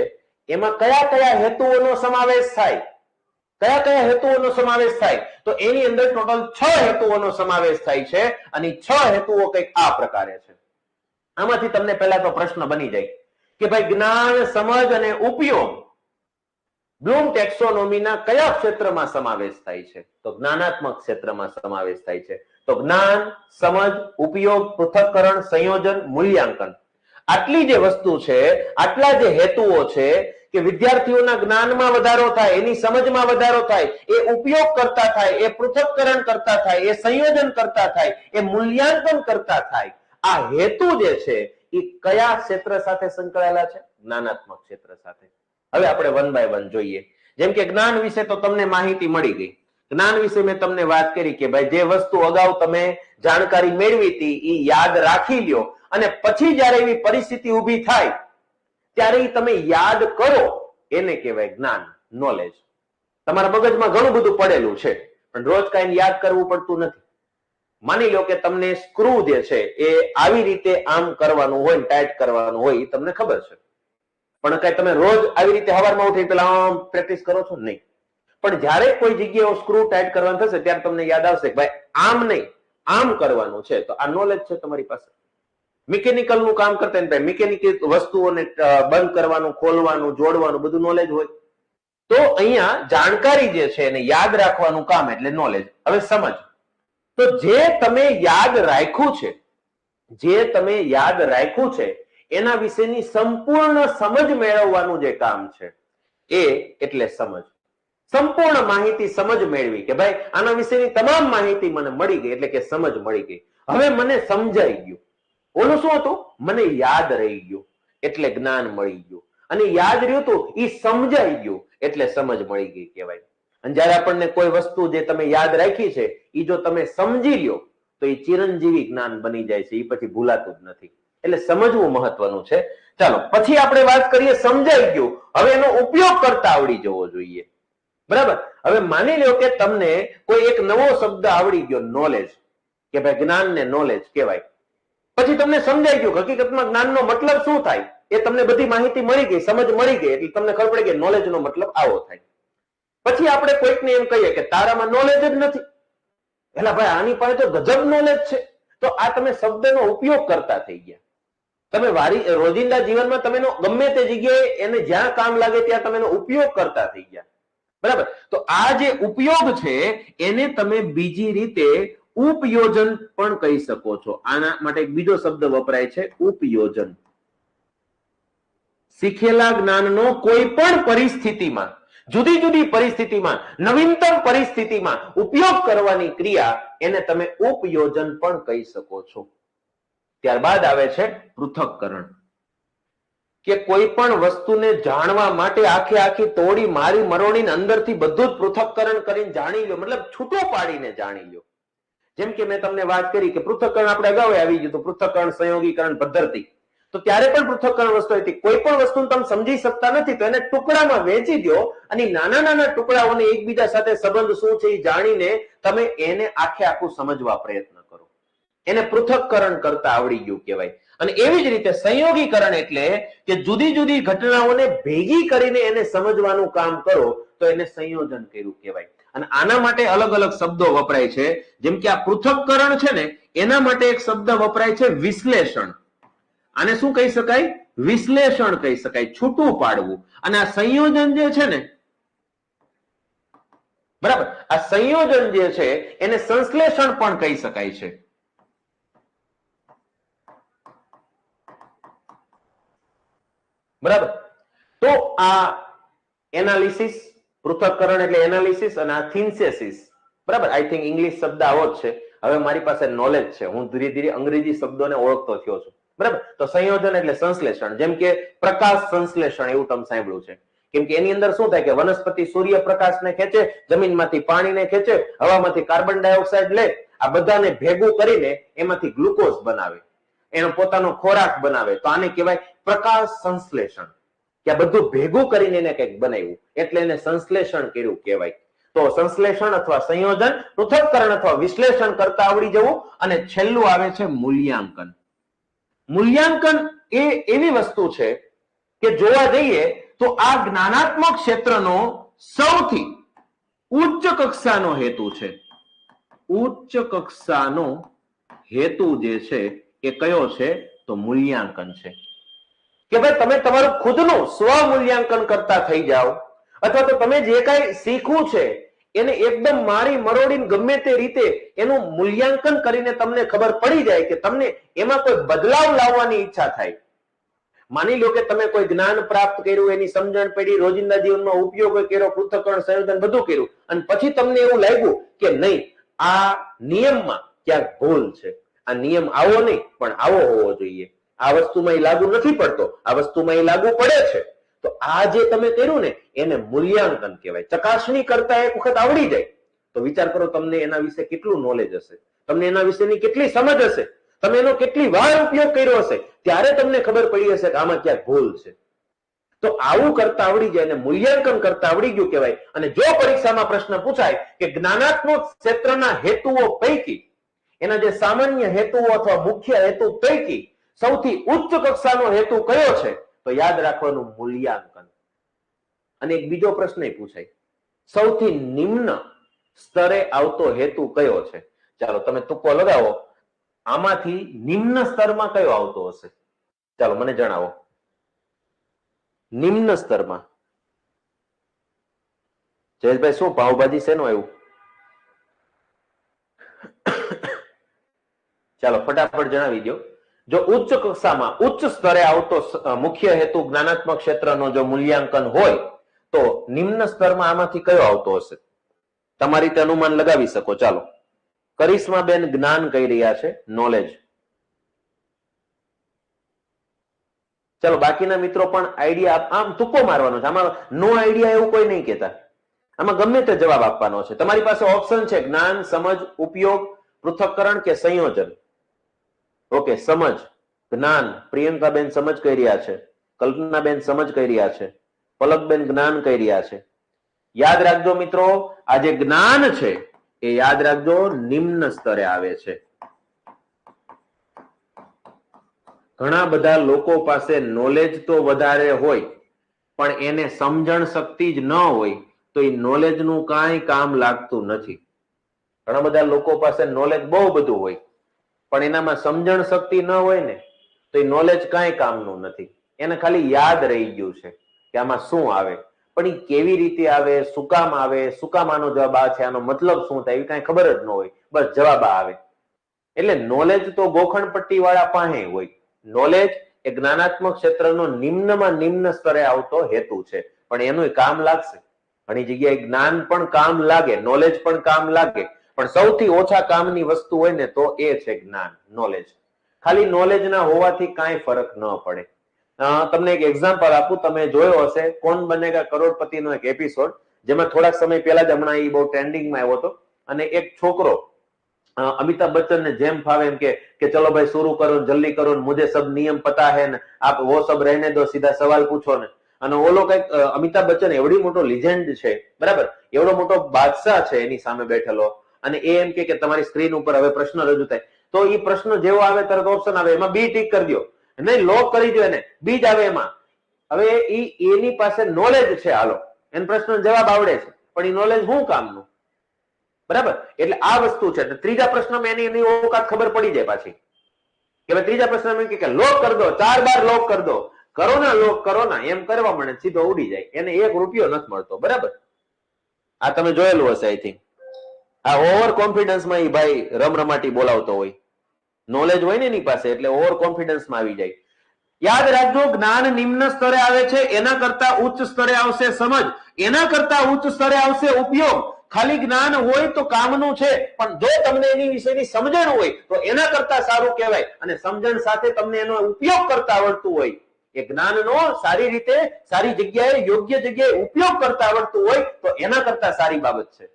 એમાં કયા કયા હેતુઓનો સમાવેશ થાય, કયા કયા હેતુઓનો સમાવેશ થાય? તો એની અંદર ટોટલ 6 હેતુઓનો સમાવેશ થાય છે. અને 6 હેતુઓ કંઈક આ પ્રકારે છે. આમાંથી તમને પહેલા તો પ્રશ્ન બની જાય કે ભાઈ જ્ઞાન, સમજ અને ઉપયોગ બ્લૂમ ટેક્સોનોમીના કયા ક્ષેત્રમાં સમાવેશ થાય છે? તો જ્ઞાનાત્મક ક્ષેત્રમાં સમાવેશ થાય છે. તો જ્ઞાન, સમજ, ઉપયોગ, પૃથક્કરણ, સંયોજન, મૂલ્યાંકન, આટલી જે વસ્તુ છે, આટલા જે હેતુઓ છે કે વિદ્યાર્થીઓના જ્ઞાનમાં વધારો થાય, એની સમજમાં વધારો થાય, એ ઉપયોગ કરતા થાય, એ પૃથક્કરણ કરતા થાય, એ સંયોજન કરતા થાય, એ મૂલ્યાંકન કરતા થાય, આ હેતુ જે છે એ કયા ક્ષેત્ર સાથે સંકળાયેલા છે? જ્ઞાનાત્મક ક્ષેત્ર સાથે. હવે આપણે વન બાય વન જોઈએ. જેમ કે જ્ઞાન વિશે તો તમને માહિતી મળી ગઈ. જ્ઞાન વિશે મેં તમને વાત કરી કે ભાઈ જે વસ્તુ અગાઉ તમે જાણકારી મેળવી હતી એ યાદ રાખી લ્યો, અને પછી જયારે એવી પરિસ્થિતિ ઊભી થાય ત્યારે તમે યાદ કરો, એને કહેવાય જ્ઞાન, નોલેજ. તમારા મગજમાં ઘણું બધું પડેલું છે પણ રોજ કાંઈ યાદ કરવું પડતું નથી. માની લો કે તમને સ્ક્રૂ જે છે એ આવી રીતે આમ કરવાનું હોય, ટાઈટ કરવાનું હોય, એ તમને ખબર છે, પણ કઈ તમે રોજ આવી રીતે સવારમાં ઉઠી પેલા આમ પ્રેક્ટિસ કરો છો? નહીં. પણ જયારે કોઈ જગ્યાએ સ્ક્રૂ ટાઈટ કરવાનું થશે ત્યારે તમને યાદ આવશે કે ભાઈ આમ નહીં, આમ કરવાનું છે. તો આ નોલેજ છે તમારી પાસે. મિકેનિકલ નું કામ કરતા મિકેનિકલ વસ્તુઓને બંધ કરવાનું, ખોલવાનું, જોડવાનું બધું નોલેજ હોય. તો અહીંયા જાણકારી જે છે એને યાદ રાખવાનું કામ એટલે નોલેજ. હવે સમજ. તો જે તમે યાદ રાખ્યું છે, જે તમે યાદ રાખ્યું છે એના વિશેની સંપૂર્ણ સમજ મેળવવાનું જે કામ છે એ એટલે સમજ. સંપૂર્ણ માહિતી સમજ મેળવી કે ભાઈ આના વિશેની તમામ માહિતી મને મળી ગઈ એટલે કે સમજ મળી ગઈ. હવે મને સમજાઈ ગયું. ઓલું શું હતું? મને યાદ રહી ગયું એટલે જ્ઞાન મળી ગયું, અને યાદ રહ્યું હતું એ સમજાઈ ગયું એટલે સમજ મળી ગઈ કહેવાય. અને જયારે આપણને કોઈ વસ્તુ જે તમે યાદ રાખી છે એ જો તમે સમજી લ્યો તો એ ચિરંજીવી જ્ઞાન બની જાય છે, એ પછી ભૂલાતું જ નથી. એટલે સમજવું મહત્વનું છે. ચાલો પછી આપણે વાત કરીએ સમજાઈ ગયું, હવે એનો ઉપયોગ કરતા આવડી જવો જોઈએ. બરાબર. હવે માની લો કે તમને કોઈ એક નવો શબ્દ આવડી ગયો, નોલેજ, કે ભાઈ જ્ઞાન ને નોલેજ કહેવાય. પછી તમને સમજાઈ ગયું હકીકતમાં જ્ઞાનનો મતલબ શું થાય, એ તમને બધી માહિતી મળી ગઈ, સમજ મળી ગઈ, એટલે તમને ખબર પડી કે નોલેજ નો મતલબ આવો થાય. પછી આપણે કોઈકને એમ કહીએ કે તારામાં નોલેજ જ નથી, એટલે ભાઈ આની પાસે તો ગજબ નોલેજ છે. તો આ તમે શબ્દનો ઉપયોગ કરતા થઈ ગયા. તમે રોજિંદા જીવનમાં તમે ગમે તે જગ્યાએ એને જ્યાં કામ લાગે ત્યાં તમે એનો ઉપયોગ કરતા થઈ ગયા. બરાબર. તો આ જે ઉપયોગ છે એને તમે બીજી રીતે ઉપયોજન પણ કહી શકો છો. આના માટે એક બીજો શબ્દ વપરાય છે, ઉપયોજન. શીખેલા જ્ઞાનનો કોઈ પણ પરિસ્થિતિમાં, જુદી જુદી પરિસ્થિતિમાં, નવીનતમ પરિસ્થિતિમાં ઉપયોગ કરવાની ક્રિયા એને તમે ઉપયોજન પણ કહી શકો છો. ત્યારબાદ આવે છે પૃથક્કરણ, કે કોઈ પણ વસ્તુને જાણવા માટે આખે આખી તોડી મારી મરોડીને અંદરથી બધું જ પૃથક્કરણ કરીને જાણી લો, મતલબ છૂટો પાડીને જાણી લો. જેમ કે મેં તમને વાત કરી કે પૃથક્કરણ આપણે અગાઉ આવી ગયું, તો પૃથક્કરણ, સંયોગીકરણ પદ્ધતિ. તો ત્યારે પણ પૃથક્કરણ વસ્તુ હતી. કોઈ પણ વસ્તુ તમે સમજી શકતા નથી તો એને ટુકડામાં વહેંચી દો અને નાના નાના ટુકડાઓને એકબીજા સાથે સંબંધ શું છે એ જાણીને તમે એને આખે આખું સમજવા પ્રયત્ન કરો. એને પૃથક્કરણ કરતા આવડી ગયું કહેવાય. અને એવી જ રીતે સંયોગીકરણ એટલે કે જુદી જુદી ઘટનાઓને ભેગી કરીને એને સમજવાનું કામ કરો તો એને સંયોજન કર્યું કહેવાય. અને આના માટે અલગ અલગ શબ્દો વપરાય છે. જેમ કે આ પૃથક્કરણ છે ને એના માટે એક શબ્દ વપરાય છે વિશ્લેષણ. આને શું કહી શકાય? વિશ્લેષણ કહી શકાય, છૂટું પાડવું. અને આ સંયોજન જે છે ને, બરાબર, આ સંયોજન જે છે એને સંશ્લેષણ પણ કહી શકાય છે. બરાબર. તો આ એનાલિસિસ, પૃથક્કરણ એટલે એનાલિસિસ, અને આ થિન્સેસિસ. બરાબર. આઈ થિંક ઇંગ્લિશ શબ્દ આવો જ છે. હવે મારી પાસે નોલેજ છે, હું ધીરે ધીરે અંગ્રેજી શબ્દોને ઓળખતો થયો છું. બરાબર. તો સંયોજન એટલે સંશ્લેષણ. જેમ કે પ્રકાશ સંશ્લેષણ એવું તમે સાંભળ્યું છે. કેમ કે એની અંદર શું થાય કે વનસ્પતિ સૂર્યપ્રકાશને ખેંચે, જમીનમાંથી પાણીને ખેંચે, હવામાંથી કાર્બન ડાયોક્સાઇડ લે, આ બધાને ભેગું કરીને એમાંથી ગ્લુકોઝ બનાવે, એનો પોતાનો ખોરાક બનાવે. તો આને કહેવાય પ્રકાશ સંશ્લેષણ, કે આ બધું ભેગું કરીને એને કંઈક બનાવ્યું એટલે એને સંશ્લેષણ કર્યું કહેવાય. તો સંશ્લેષણ અથવા સંયોજન, પૃથક્કરણ અથવા વિશ્લેષણ કરતા આવડી જવું. અને છેલ્લું આવે છે મૂલ્યાંકન. મૂલ્યાંકન એ એવી વસ્તુ છે કે જોવા જઈએ તો આ જ્ઞાનાત્મક ક્ષેત્રનો સૌથી ઉચ્ચ કક્ષાનો હેતુ છે. ઉચ્ચ કક્ષાનો હેતુ જે છે એ કયો છે? તો મૂલ્યાંકન છે. કે ભાઈ તમે તમારું ખુદનું સ્વ મૂલ્યાંકન કરતા થઈ જાઓ, અથવા તો તમે જે કઈ શીખવું છે એને એકદમ મારી મરોડીને ગમે તે રીતે એનું મૂલ્યાંકન કરીને તમને ખબર પડી જાય કે તમને એમાં કોઈ બદલાવ લાવવાની ઈચ્છા થાય. માની લો કે તમે કોઈ જ્ઞાન પ્રાપ્ત કર્યું, એની સમજણ પડી, રોજિંદા જીવનમાં ઉપયોગ કર્યો, પૃથ્થકરણ, સંયોજન બધું કર્યું, અને પછી તમને એવું લાગ્યું કે નહીં, આ નિયમમાં ક્યાંક ભૂલ છે, આ નિયમ આવો નહીં પણ આવો હોવો જોઈએ, આ વસ્તુમાં એ લાગુ નથી પડતો, આ વસ્તુમાં એ લાગુ પડે છે, તો આ જે તમે કર્યું ને એને મૂલ્યાંકન કહેવાય. ચકાસણી કરતા એક વખત આવડી જાય તો વિચાર કરો તમને એના વિશે કેટલું નોલેજ હશે, તમને એના વિશેની કેટલી સમજ હશે, તમે એનો કેટલી વાર ઉપયોગ કર્યો હશે, ત્યારે તમને ખબર પડી હશે કે આમાં ક્યાંક ભૂલ છે. તો આવું કરતા આવડી જાય અને મૂલ્યાંકન કરતા આવડી ગયું કહેવાય. અને જો પરીક્ષામાં પ્રશ્ન પૂછાય કે જ્ઞાનાત્મક ક્ષેત્રના હેતુઓ પૈકી એના જે સામાન્ય હેતુઓ અથવા મુખ્ય હેતુ પૈકી સૌથી ઉચ્ચ કક્ષાનો હેતુ કયો છે, તો યાદ રાખવાનું મૂલ્યાંકન. અને એક બીજો પ્રશ્ન પૂછાય, સૌથી નિમ્ન સ્તરે આવતો હેતુ કયો છે? ચાલો તમે તુક્કો લગાવો, આમાંથી નિમ્ન સ્તરમાં કયો આવતો હશે? ચાલો મને જણાવો. નિમ્ન સ્તરમાં જયેશભાઈ શું પાવભાજી શેનું આવ્યું? ચાલો ફટાફટ જણાવી દો. જો ઉચ્ચ કક્ષામાં ઉચ્ચ સ્તરે આવતો મુખ્ય હેતુ જ્ઞાનાત્મક ક્ષેત્રનો જો મૂલ્યાંકન હોય તો નિમ્ન સ્તરમાં આમાંથી કયો આવતો હશે? તમારી રીતે અનુમાન લગાવી શકો. ચાલો કરિશ્માબેન જ્ઞાન કહી રહ્યા છે, નોલેજ. ચાલો બાકીના મિત્રો પણ આઈડિયા, આમ તુક્કો મારવાનો છે, આમાં નો આઈડિયા એવું કોઈ નહીં કહેતા, આમાં ગમે તે જવાબ આપવાનો છે. તમારી પાસે ઓપ્શન છે જ્ઞાન, સમજ, ઉપયોગ, પૃથ્થકરણ કે સંયોજન. ઓકે, સમજ, જ્ઞાન. પ્રિયંકાબેન સમજ કહી રહ્યા છે, કલ્પનાબેન સમજ કહી રહ્યા છે, પલકબેન જ્ઞાન કહી રહ્યા છે. યાદ રાખજો મિત્રો, આ જે જ્ઞાન છે એ યાદ રાખજો નિમ્ન સ્તરે આવે છે. ઘણા બધા લોકો પાસે નોલેજ તો વધારે હોય પણ એને સમજણ શક્તિ જ ન હોય તો એ નોલેજનું કાંઈ કામ લાગતું નથી. ઘણા બધા લોકો પાસે નોલેજ બહુ બધું હોય પણ એનામાં સમજણ શક્તિ ન હોય ને તો એ નોલેજ કાંઈ કામનું નથી. એને ખાલી યાદ રહી ગયું છે કે આમાં શું આવે, પણ એ કેવી રીતે આવે, શું કામ આવે, શું કામ આનો જવાબ આ છે, આનો મતલબ શું થાય એવી કાંઈ ખબર જ ન હોય, બસ જવાબ આવે. એટલે નોલેજ તો ગોખણ પટ્ટી વાળા પાસે હોય. નોલેજ એ જ્ઞાનાત્મક ક્ષેત્રનો નિમ્નમાં નિમ્ન સ્તરે આવતો હેતુ છે, પણ એનું કામ લાગશે. ઘણી જગ્યાએ જ્ઞાન પણ કામ લાગે, નોલેજ પણ કામ લાગે, પણ સૌથી ઓછા કામની વસ્તુ હોય ને તો એ છે જ્ઞાન, નોલેજ. ખાલી નોલેજ ના હોવાથી કાંઈ ફરક ન પડે. તમને એક એક્ઝામ્પલ આપું, તમે જોયો હશે કોણ બનેગા કરોડપતિ નો એક એપિસોડ, જેમાં થોડાક સમય પહેલા જ હમણાં એ બહુ ટ્રેન્ડિંગમાં આવ્યો હતો. અને એક છોકરો अमिताभ बच्चन ने जेम फावे एम के चलो भाई शुरू करो, जल्दी करो, मुझे सब नियम पता है ने, आप वो सब रहने दो, सीधा सवाल पूछो ने. અને ઓલો કઈક અમિતાભ બચ્ચન એવડી મોટો લિજેન્ડ છે, બરાબર, એવડો મોટો બાદશાહ છે એની સામે બેઠેલો, અને એ એમ કે તમારી સ્ક્રીન ઉપર હવે પ્રશ્ન રજૂ થાય, તો એ પ્રશ્ન જેવો આવે તરત ઓપ્શન આવે, એમાં બી ટીક કરી દો, નહીં લોક કરી દો, એને બી જ આવે એમાં. હવે એની પાસે નોલેજ છે, હાલો એને પ્રશ્ન જવાબ આવડે છે, પણ એ નોલેજ શું કામનું? બરાબર, એટલે આ વસ્તુ છે. ત્રીજા પ્રશ્નમાં એની ઓકાત ખબર પડી જાય પાછી કે ભાઈ ત્રીજા પ્રશ્નમાં કે લોક કરી દો, 4 બાર લોક કરી દો, કરો ના લોક, કરો ના, એમ કરવા મળે સીધો ઉડી જાય, એને 1 રૂપિયો નથી મળતો. બરાબર, આ તમે જોયેલું હશે આઈ થિંક. આ ઓવર કોન્ફિડન્સમાં એ ભાઈ રમરમાટી બોલાવતો હોય, નોલેજ હોય ને એની પાસે, એટલે ઓવર કોન્ફિડન્સમાં આવી જાય. યાદ રાખજો, જ્ઞાન નિમ્ન સ્તરે આવે છે, એના કરતા ઉચ્ચ સ્તરે આવશે સમજ, એના કરતા ઉચ્ચ સ્તરે આવશે ઉપયોગ. ખાલી જ્ઞાન હોય તો કામનું છે, પણ જો તમને એની વિશેની સમજણ હોય તો એના કરતા સારું કહેવાય, અને સમજણ સાથે તમને એનો ઉપયોગ કરતા આવડતું હોય, એ જ્ઞાનનો સારી રીતે, સારી જગ્યાએ, યોગ્ય જગ્યાએ ઉપયોગ કરતા આવડતું હોય તો એના કરતા સારી બાબત છે.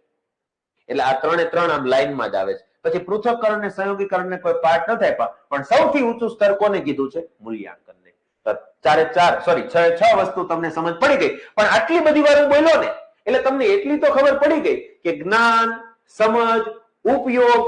એટલે આ 3 એ 3 આમ લાઈનમાં જ આવે છે. પછી પૃથ્થકરણ ને સંયોગીકરણ ને કોઈ પાર્ટ ન થાય, પણ સૌથી ઊંચું સ્તર કોને કીધું છે? મૂલ્યાંકનને. 6 વસ્તુ તમને સમજ પડી ગઈ, પણ આટલી બધી વાર હું બોલ્યો ને એટલે તમને એટલી તો ખબર પડી ગઈ કે જ્ઞાન, સમજ, ઉપયોગ,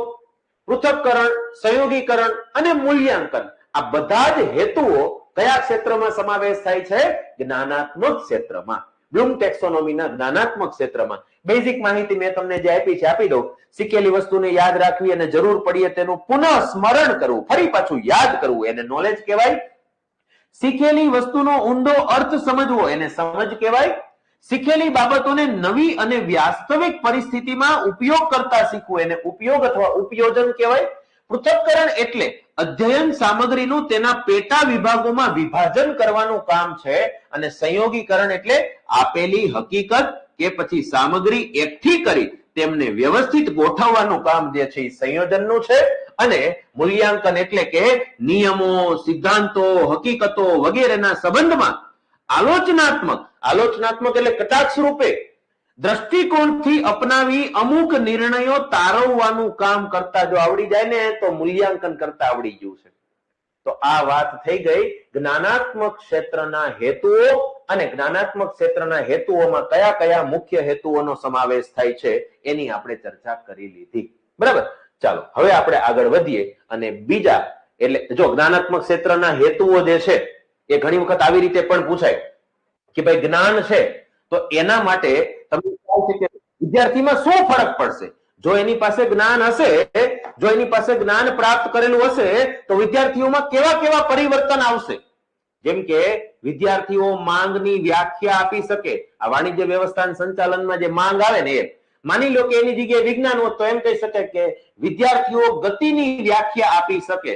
પૃથ્થકરણ, સંયોગીકરણ અને મૂલ્યાંકન, આ બધા જ હેતુઓ કયા ક્ષેત્રમાં સમાવેશ થાય છે? જ્ઞાનાત્મક ક્ષેત્રમાં, બ્લૂમ ટેક્સોનોમીના જ્ઞાનાત્મક ક્ષેત્રમાં. બેઝિક માહિતી મેં તમને જે આપી છે આપી દઉં. શીખેલી વસ્તુને યાદ રાખવી અને જરૂર પડીએ તેનું પુનઃ સ્મરણ કરવું, ફરી પાછું યાદ કરવું, એને નોલેજ કહેવાય. શીખેલી વસ્તુનો ઊંડો અર્થ સમજવો એને સમજ કહેવાય. શીખેલી બાબતોને નવી અને વાસ્તવિક પરિસ્થિતિમાં ઉપયોગ કરતા શીખવું એને ઉપયોગ અથવા ઉપયોજન કહેવાય. પૃથક્કરણ એટલે અધ્યયન સામગ્રીનું તેના પેટા વિભાગોમાં વિભાજન કરવાનું કામ છે અને સંયોગીકરણ એટલે આપેલી હકીકત કે પછી સામગ્રી એકઠી કરી તેમને વ્યવસ્થિત ગોઠવવાનું કામ જે છે એ સંયોજનનું છે. અને મૂલ્યાંકન એટલે કે નિયમો, સિદ્ધાંતો, હકીકતો વગેરેના સંબંધમાં આલોચનાત્મક એટલે કટાક્ષ રૂપે દ્રષ્ટિકોણથી અપનાવી અમુક નિર્ણયો તારવવાનું કામ કરતા જો આવડી જાય ને તો મૂલ્યાંકન કરતા આવડી ગયું છે. તો આ વાત થઈ ગઈ જ્ઞાનાત્મક ક્ષેત્રના હેતુઓ અને જ્ઞાનાત્મક ક્ષેત્રના હેતુઓમાં કયા કયા મુખ્ય હેતુઓનો સમાવેશ થાય છે એની આપણે ચર્ચા કરી લીધી. બરાબર, ચાલો હવે આપણે આગળ વધીએ અને બીજા એટલે જો જ્ઞાનાત્મક ક્ષેત્રના હેતુઓ જે છે એ ઘણી વખત આવી રીતે પણ પૂછાય કે ભાઈ જ્ઞાન છે તો એના માટે તમને ખ્યાલ છે કે વિદ્યાર્થીમાં શું ફરક પડશે. જો એની પાસે જ્ઞાન હશે, જો એની પાસે જ્ઞાન પ્રાપ્ત કરેલું હશે તો વિદ્યાર્થીઓમાં કેવા કેવા પરિવર્તન આવશે. જેમ કે વિદ્યાર્થીઓ માંગની વ્યાખ્યા આપી શકે. આ વાણિજ્ય વ્યવસ્થાન સંચાલનમાં જે માંગ આવે ને એ માની લો કે એની જગ્યાએ વિજ્ઞાન હોત તો એમ કહી શકાય કે વિદ્યાર્થીઓ ગતિની વ્યાખ્યા આપી શકે.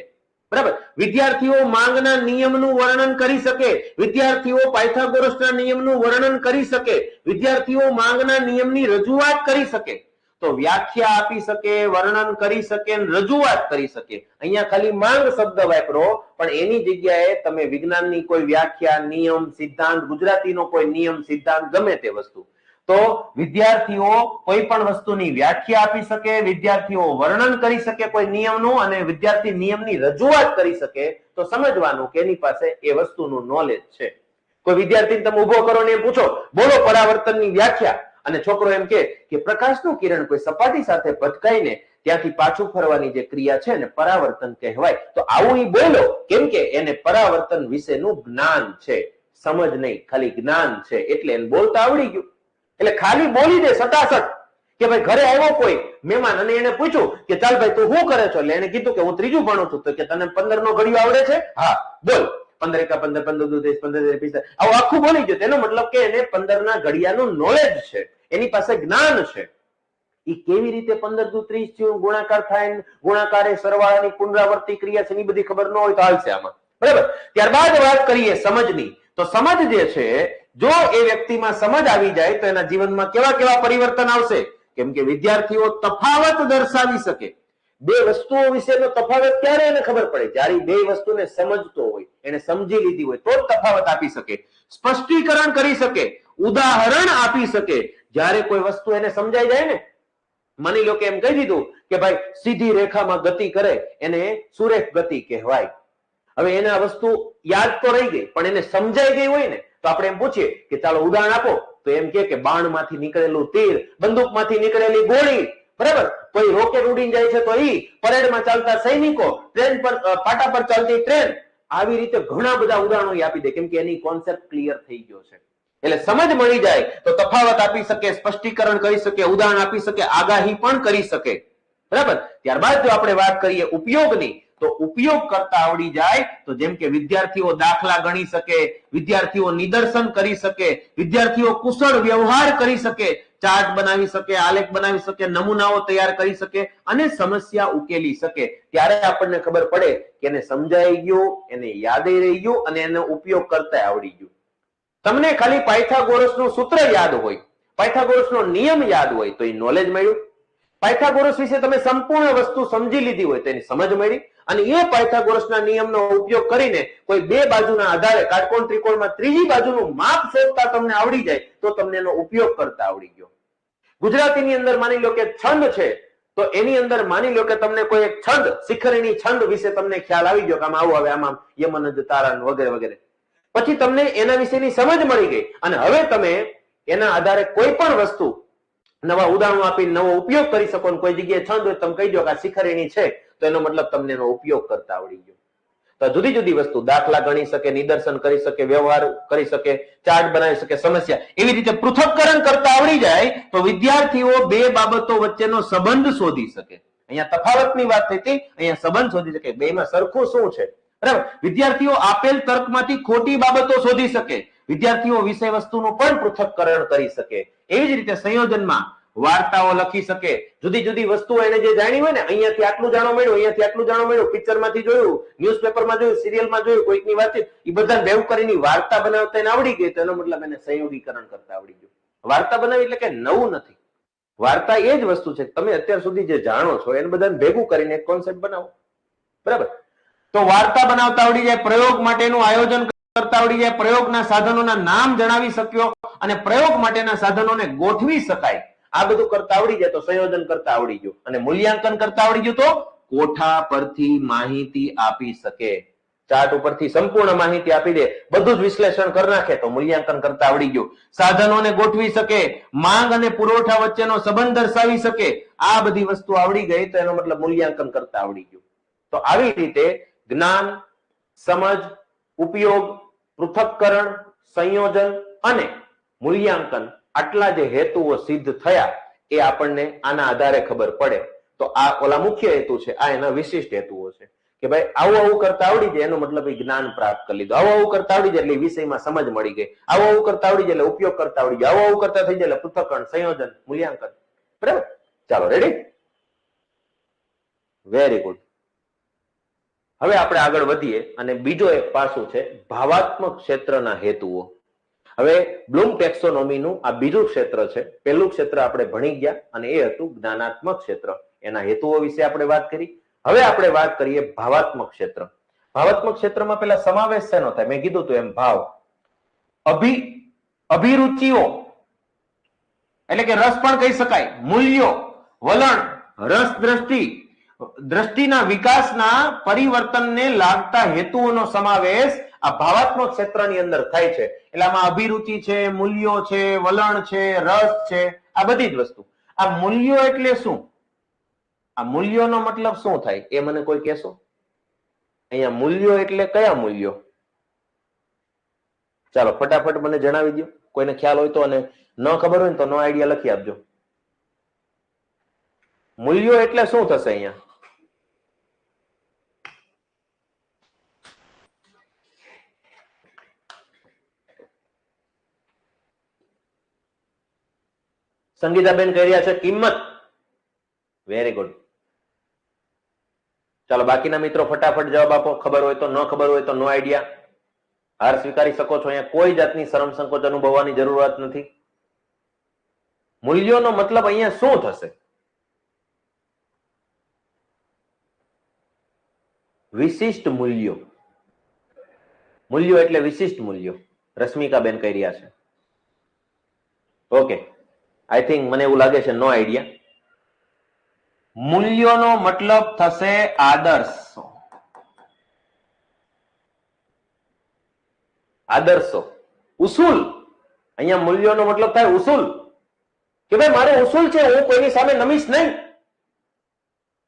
બરાબર, વિદ્યાર્થીઓ માંગના નિયમનું વર્ણન કરી શકે, વિદ્યાર્થીઓ પાયથાગોરસના નિયમનું વર્ણન કરી શકે, વિદ્યાર્થીઓ માંગના નિયમની રજૂઆત કરી શકે. તો વ્યાખ્યા આપી શકે, વર્ણન કરી શકે, રજૂઆત કરી શકે. અહીંયા ખાલી માંગ શબ્દ વાપરો પણ એની જગ્યાએ તમે વિજ્ઞાનની કોઈ વ્યાખ્યા, નિયમ, સિદ્ધાંત, ગુજરાતીનો કોઈ નિયમ, સિદ્ધાંત ગમે તે વસ્તુ, તો વિદ્યાર્થીઓ કોઈ પણ વસ્તુની વ્યાખ્યા આપી શકે, વિદ્યાર્થીઓ વર્ણન કરી શકે કોઈ નિયમનું અને વિદ્યાર્થી નિયમની રજૂઆત કરી શકે. તો સમજવાનું કે એની પાસે એ વસ્તુનું નોલેજ છે. કોઈ વિદ્યાર્થીને તમે ઉભો કરો ને એમ પૂછો બોલો પરાવર્તનની વ્યાખ્યા, અને છોકરો એમ કે પ્રકાશનું કિરણ કોઈ સપાટી સાથે ભટકાઈને ત્યાંથી પાછું ફરવાની જે ક્રિયા છે ને પરાવર્તન કહેવાય. તો આવું ઈ બોલો કેમ કે એને પરાવર્તન વિશેનું જ્ઞાન છે, સમજ નહીં, ખાલી જ્ઞાન છે એટલે એને બોલતા આવડી ગયું. એટલે ખાલી બોલી દે સટાસટ કે ભાઈ ઘરે આવ્યો કોઈ મહેમાન અને એને પૂછ્યું કે ચાલ ભાઈ તું શું કરે છો, એટલે એને કીધું કે હું ત્રીજું ભણું છું. તો કે તને 15 નો ઘડિયો આવડે છે? હા, બોલ. 15 એકા 15, 15 દુ 30, 15 35. આવું આખું બોલી ગયું. તેનો મતલબ કે એને 15 ના ઘડિયાનું નોલેજ છે, એની પાસે જ્ઞાન છે. એ કેવી રીતે 15 દુ 30 થયું, ગુણાકાર થાય, ગુણાકારે સરવાળાની પુનરાવર્તી ક્રિયા છે એની બધી ખબર ન હોય તો હાલશે આમાં. બરાબર, ત્યારબાદ વાત કરીએ સમજની. તો સમજ જે છે, જો એ વ્યક્તિમાં સમજ આવી જાય તો એના જીવનમાં કેવા કેવા પરિવર્તન આવશે. કેમ કે વિદ્યાર્થીઓ તફાવત દર્શાવી શકે. બે વસ્તુઓ વિશેનો તફાવત ક્યારે એને ખબર પડે? જ્યારે બે વસ્તુને સમજતો હોય, એને સમજી લીધી હોય તો જ તફાવત આપી શકે. સ્પષ્ટીકરણ કરી શકે, ઉદાહરણ આપી શકે. જ્યારે કોઈ વસ્તુ એને સમજાઈ જાય ને, માની લો કે એમ કહી દીધું કે ભાઈ સીધી રેખામાં ગતિ કરે એને સુરેખ ગતિ કહેવાય. હવે એને આ વસ્તુ યાદ તો રહી ગઈ પણ એને સમજાઈ ગઈ હોય ને તો આપણે એમ પૂછીએ કે ચાલો ઉદાહરણ આપો. તો એમ કે બાણમાંથી નીકળેલું તીર, બંદૂકમાંથી નીકળેલી ગોળી, બરાબર, કોઈ રોકેટ ઉડીને જાય છે તો ઈ, પરેડમાં ચાલતા સૈનિકો, ટ્રેન પર પાટા પર ચાલતી ટ્રેન. આવી રીતે ઘણા બધા ઉદાહરણો આપી દે કેમ કે એની કોન્સેપ્ટ ક્લિયર થઈ ગયો છે. એટલે સમજ મળી જાય તો તફાવત આપી શકે, સ્પષ્ટીકરણ કરી શકે, ઉદાહરણ આપી શકે, આગાહી પણ કરી શકે. બરાબર, ત્યારબાદ જો આપણે વાત કરીએ ઉપયોગની, તો ઉપયોગ કરતા આવડી જાય તો જેમ કે વિદ્યાર્થીઓ દાખલા ગણી શકે, વિદ્યાર્થીઓ નિદર્શન કરી શકે, વિદ્યાર્થીઓ કુશળ વ્યવહાર કરી શકે, ચાર્ટ બનાવી શકે, આલેખ બનાવી શકે, નમૂનાઓ તૈયાર કરી શકે અને સમસ્યા ઉકેલી શકે. ત્યારે આપણને ખબર પડે કે એને સમજાઈ ગયું, એને યાદ રહી ગયું અને એનો ઉપયોગ કરતા આવડી ગયું. તમને ખાલી પાયથાગોરસનું સૂત્ર યાદ હોય, પાયથાગોરસનો નિયમ યાદ હોય તો એ નોલેજ મળ્યું. પાયથાગોરસ વિશે તમે સંપૂર્ણ વસ્તુ સમજી લીધી હોય તો એની સમજ મળી. અને એ પાયથાગોરસના નિયમનો ઉપયોગ કરીને કોઈ બે બાજુના આધારે કાટકોણ ત્રિકોણમાં ત્રીજી બાજુનું માપ શોધતા તમને આવડી જાય તો તમને એનો ઉપયોગ કરતા આવડી ગયો. ગુજરાતીની અંદર માની લો કે છંદ છે તો એની અંદર માની લો કે તમને કોઈ એક છંદ, શિખરીણી છંદ વિશે તમને ખ્યાલ આવી ગયો કે આમાં આવું આવે, આમાં યમન તારણ વગેરે વગેરે. પછી તમને એના વિશેની સમજ મળી ગઈ અને હવે તમે એના આધારે કોઈ પણ વસ્તુ નવા ઉદાહરણો આપી નવો ઉપયોગ કરી શકો. કોઈ જગ્યાએ છંદ હોય તમે કહી દો કે આ શિખરીણી છે તો એનો મતલબ તમને એનો ઉપયોગ કરતા આવડી ગયો. તો જુદી જુદી વસ્તુ દાખલા ગણી શકે, નિદર્શન કરી શકે, વ્યવહાર કરી શકે, ચાર્ટ બનાવી શકે, સમસ્યા, એવી રીતે પૃથક્કરણ કરતા આવડી જાય તો વિદ્યાર્થીઓ બે બાબતો વચ્ચેનો સંબંધ શોધી શકે. અહીંયા તફાવતની વાત થઈ હતી, અહીંયા સંબંધ શોધી શકે. બેમાં સરખું શું છે? બરાબર, વિદ્યાર્થીઓ આપેલ તર્કમાંથી ખોટી બાબતો શોધી શકે, વિદ્યાર્થીઓ વિષય વસ્તુનું પણ પૃથક્કરણ કરી શકે. એવી જ રીતે સંયોજનમાં વાર્તાઓ લખી શકે, જુદી જુદી વસ્તુઓ એને જે જાણી હોય ને, અહીંયાથી આટલું જાણવા મળ્યું, અહીંયાથી આટલું જાણવા મળ્યું, પિક્ચરમાંથી જોયું, ન્યૂઝપેપરમાં જોયું, સિરિયલમાં જોયું, કોઈકની વાતચીત, એ બધા ભેગું કરીને વાર્તા બનાવતા એને આવડી ગઈ, તો એનો મતલબ એને સંયોગીકરણ કરતા આવડી ગયું. વાર્તા બનાવી એટલે કે નવું નથી. વાર્તા એ જ વસ્તુ છે, તમે અત્યાર સુધી જે જાણો છો એને બધાને ભેગું કરીને એક કોન્સેપ્ટ બનાવો. બરાબર? તો વાર્તા બનાવતા આવડી જાય, પ્રયોગ માટેનું આયોજન કરતા આવડી જાય, પ્રયોગના સાધનોના નામ જણાવી શક્યો અને પ્રયોગ માટેના સાધનોને ગોઠવી શકાય, આ બધું કરતા આવડી જાય તો સંયોજન કરતા આવડી ગયું. અને મૂલ્યાંકન કરતા આવડી ગયું તો કોઠા પરથી માહિતી આપી શકે, ચાર્ટ ઉપરથી સંપૂર્ણ માહિતી આપી દે, બધું જ વિશ્લેષણ કરી નાખે તો મૂલ્યાંકન કરતા આવડી ગયું. સાધનોને ગોઠવી શકે, માંગ અને પુરવઠા વચ્ચેનો સંબંધ દર્શાવી શકે, આ બધી વસ્તુ આવડી ગઈ તો એનો મતલબ મૂલ્યાંકન કરતા આવડી ગયું. તો આવી રીતે જ્ઞાન, સમજ, ઉપયોગ, પૃથક્કરણ, સંયોજન અને મૂલ્યાંકન, આટલા જે હેતુઓ સિદ્ધ થયા એ આપણને આના આધારે ખબર પડે. તો આ ઓલા મુખ્ય હેતુ છે, આ એના વિશિષ્ટ હેતુઓ છે કે ભાઈ આવું આવું કરતા આવડી જાય એનો મતલબ જ્ઞાન પ્રાપ્ત કરી લીધું, આવું આવું કરતા આવડી જાય એટલે વિષયમાં સમજ મળી ગઈ, આવું આવું કરતા આવડી જાય એટલે ઉપયોગ કરતા આવડી જાય, આવું આવું કરતા થઈ જાય એટલે પૃથક્કરણ, સંયોજન, મૂલ્યાંકન. બરાબર? ચાલો, રેડી? Very good. હવે આપણે આગળ વધીએ અને બીજો એક પાસું છે ભાવાત્મક ક્ષેત્રના હેતુઓ. હવે બ્લૂમ ટેક્સોનોમીનું આ બીજું ક્ષેત્ર છે. પહેલું ક્ષેત્ર આપણે ભણી ગયા અને એ હતું જ્ઞાનાત્મક ક્ષેત્ર. એના હેતુઓ વિશે આપણે વાત કરી. હવે આપણે વાત કરીએ ભાવાત્મક ક્ષેત્ર. ભાવાત્મક ક્ષેત્રમાં પેલા સમાવેશ શેનો થાય? મેં કીધું તું એમ, ભાવ, અભિરુચિઓ એટલે કે રસ પણ કહી શકાય, મૂલ્યો, વલણ, રસ, દ્રષ્ટિના વિકાસના પરિવર્તનને લાગતા હેતુઓનો સમાવેશ આ ભાવાત્મક ક્ષેત્રની અંદર થાય છે. એટલે આમાં અભિરુચિ છે, મૂલ્યો છે, વલણ છે, રસ છે, આ બધી જ વસ્તુ. આ મૂલ્યો એટલે શું? આ મૂલ્યોનો મતલબ શું થાય એ મને કોઈ કહેશો? અહીંયા મૂલ્યો એટલે કયા મૂલ્યો? ચાલો ફટાફટ મને જણાવી દો, કોઈને ખ્યાલ હોય તો, અને ન ખબર હોય ને તો નો આઈડિયા લખી આપજો. મૂલ્યો એટલે શું થશે અહીંયા? સંગીતાબેન કહી રહ્યા છે કિંમત. Very good. ચાલો બાકીના મિત્રો ફટાફટ જવાબ આપો, ખબર હોય તો, ન ખબર હોય તો નો આઈડિયા. હાર સ્વીકારી શકો છો, અહીંયા કોઈ જાતની શરમ સંકોચ અનુભવવાની જરૂરત નથી. મૂલ્યોનો મતલબ અહીંયા શું થશે? વિશિષ્ટ મૂલ્યો. મૂલ્યો એટલે વિશિષ્ટ મૂલ્યો. રશ્મિકાબેન કહી રહ્યા છે. ઓકે, આઈ થિંક મને એવું લાગે છે નો આઈડિયા. મૂલ્યોનો મતલબ થશે આદર્શો. આદર્શો, ઉસૂલ. અહીંયા મૂલ્યોનો મતલબ થાય ઉસૂલ, કે ભાઈ મારો ઉસૂલ છે, હું કોઈની સામે નમીશ નહીં.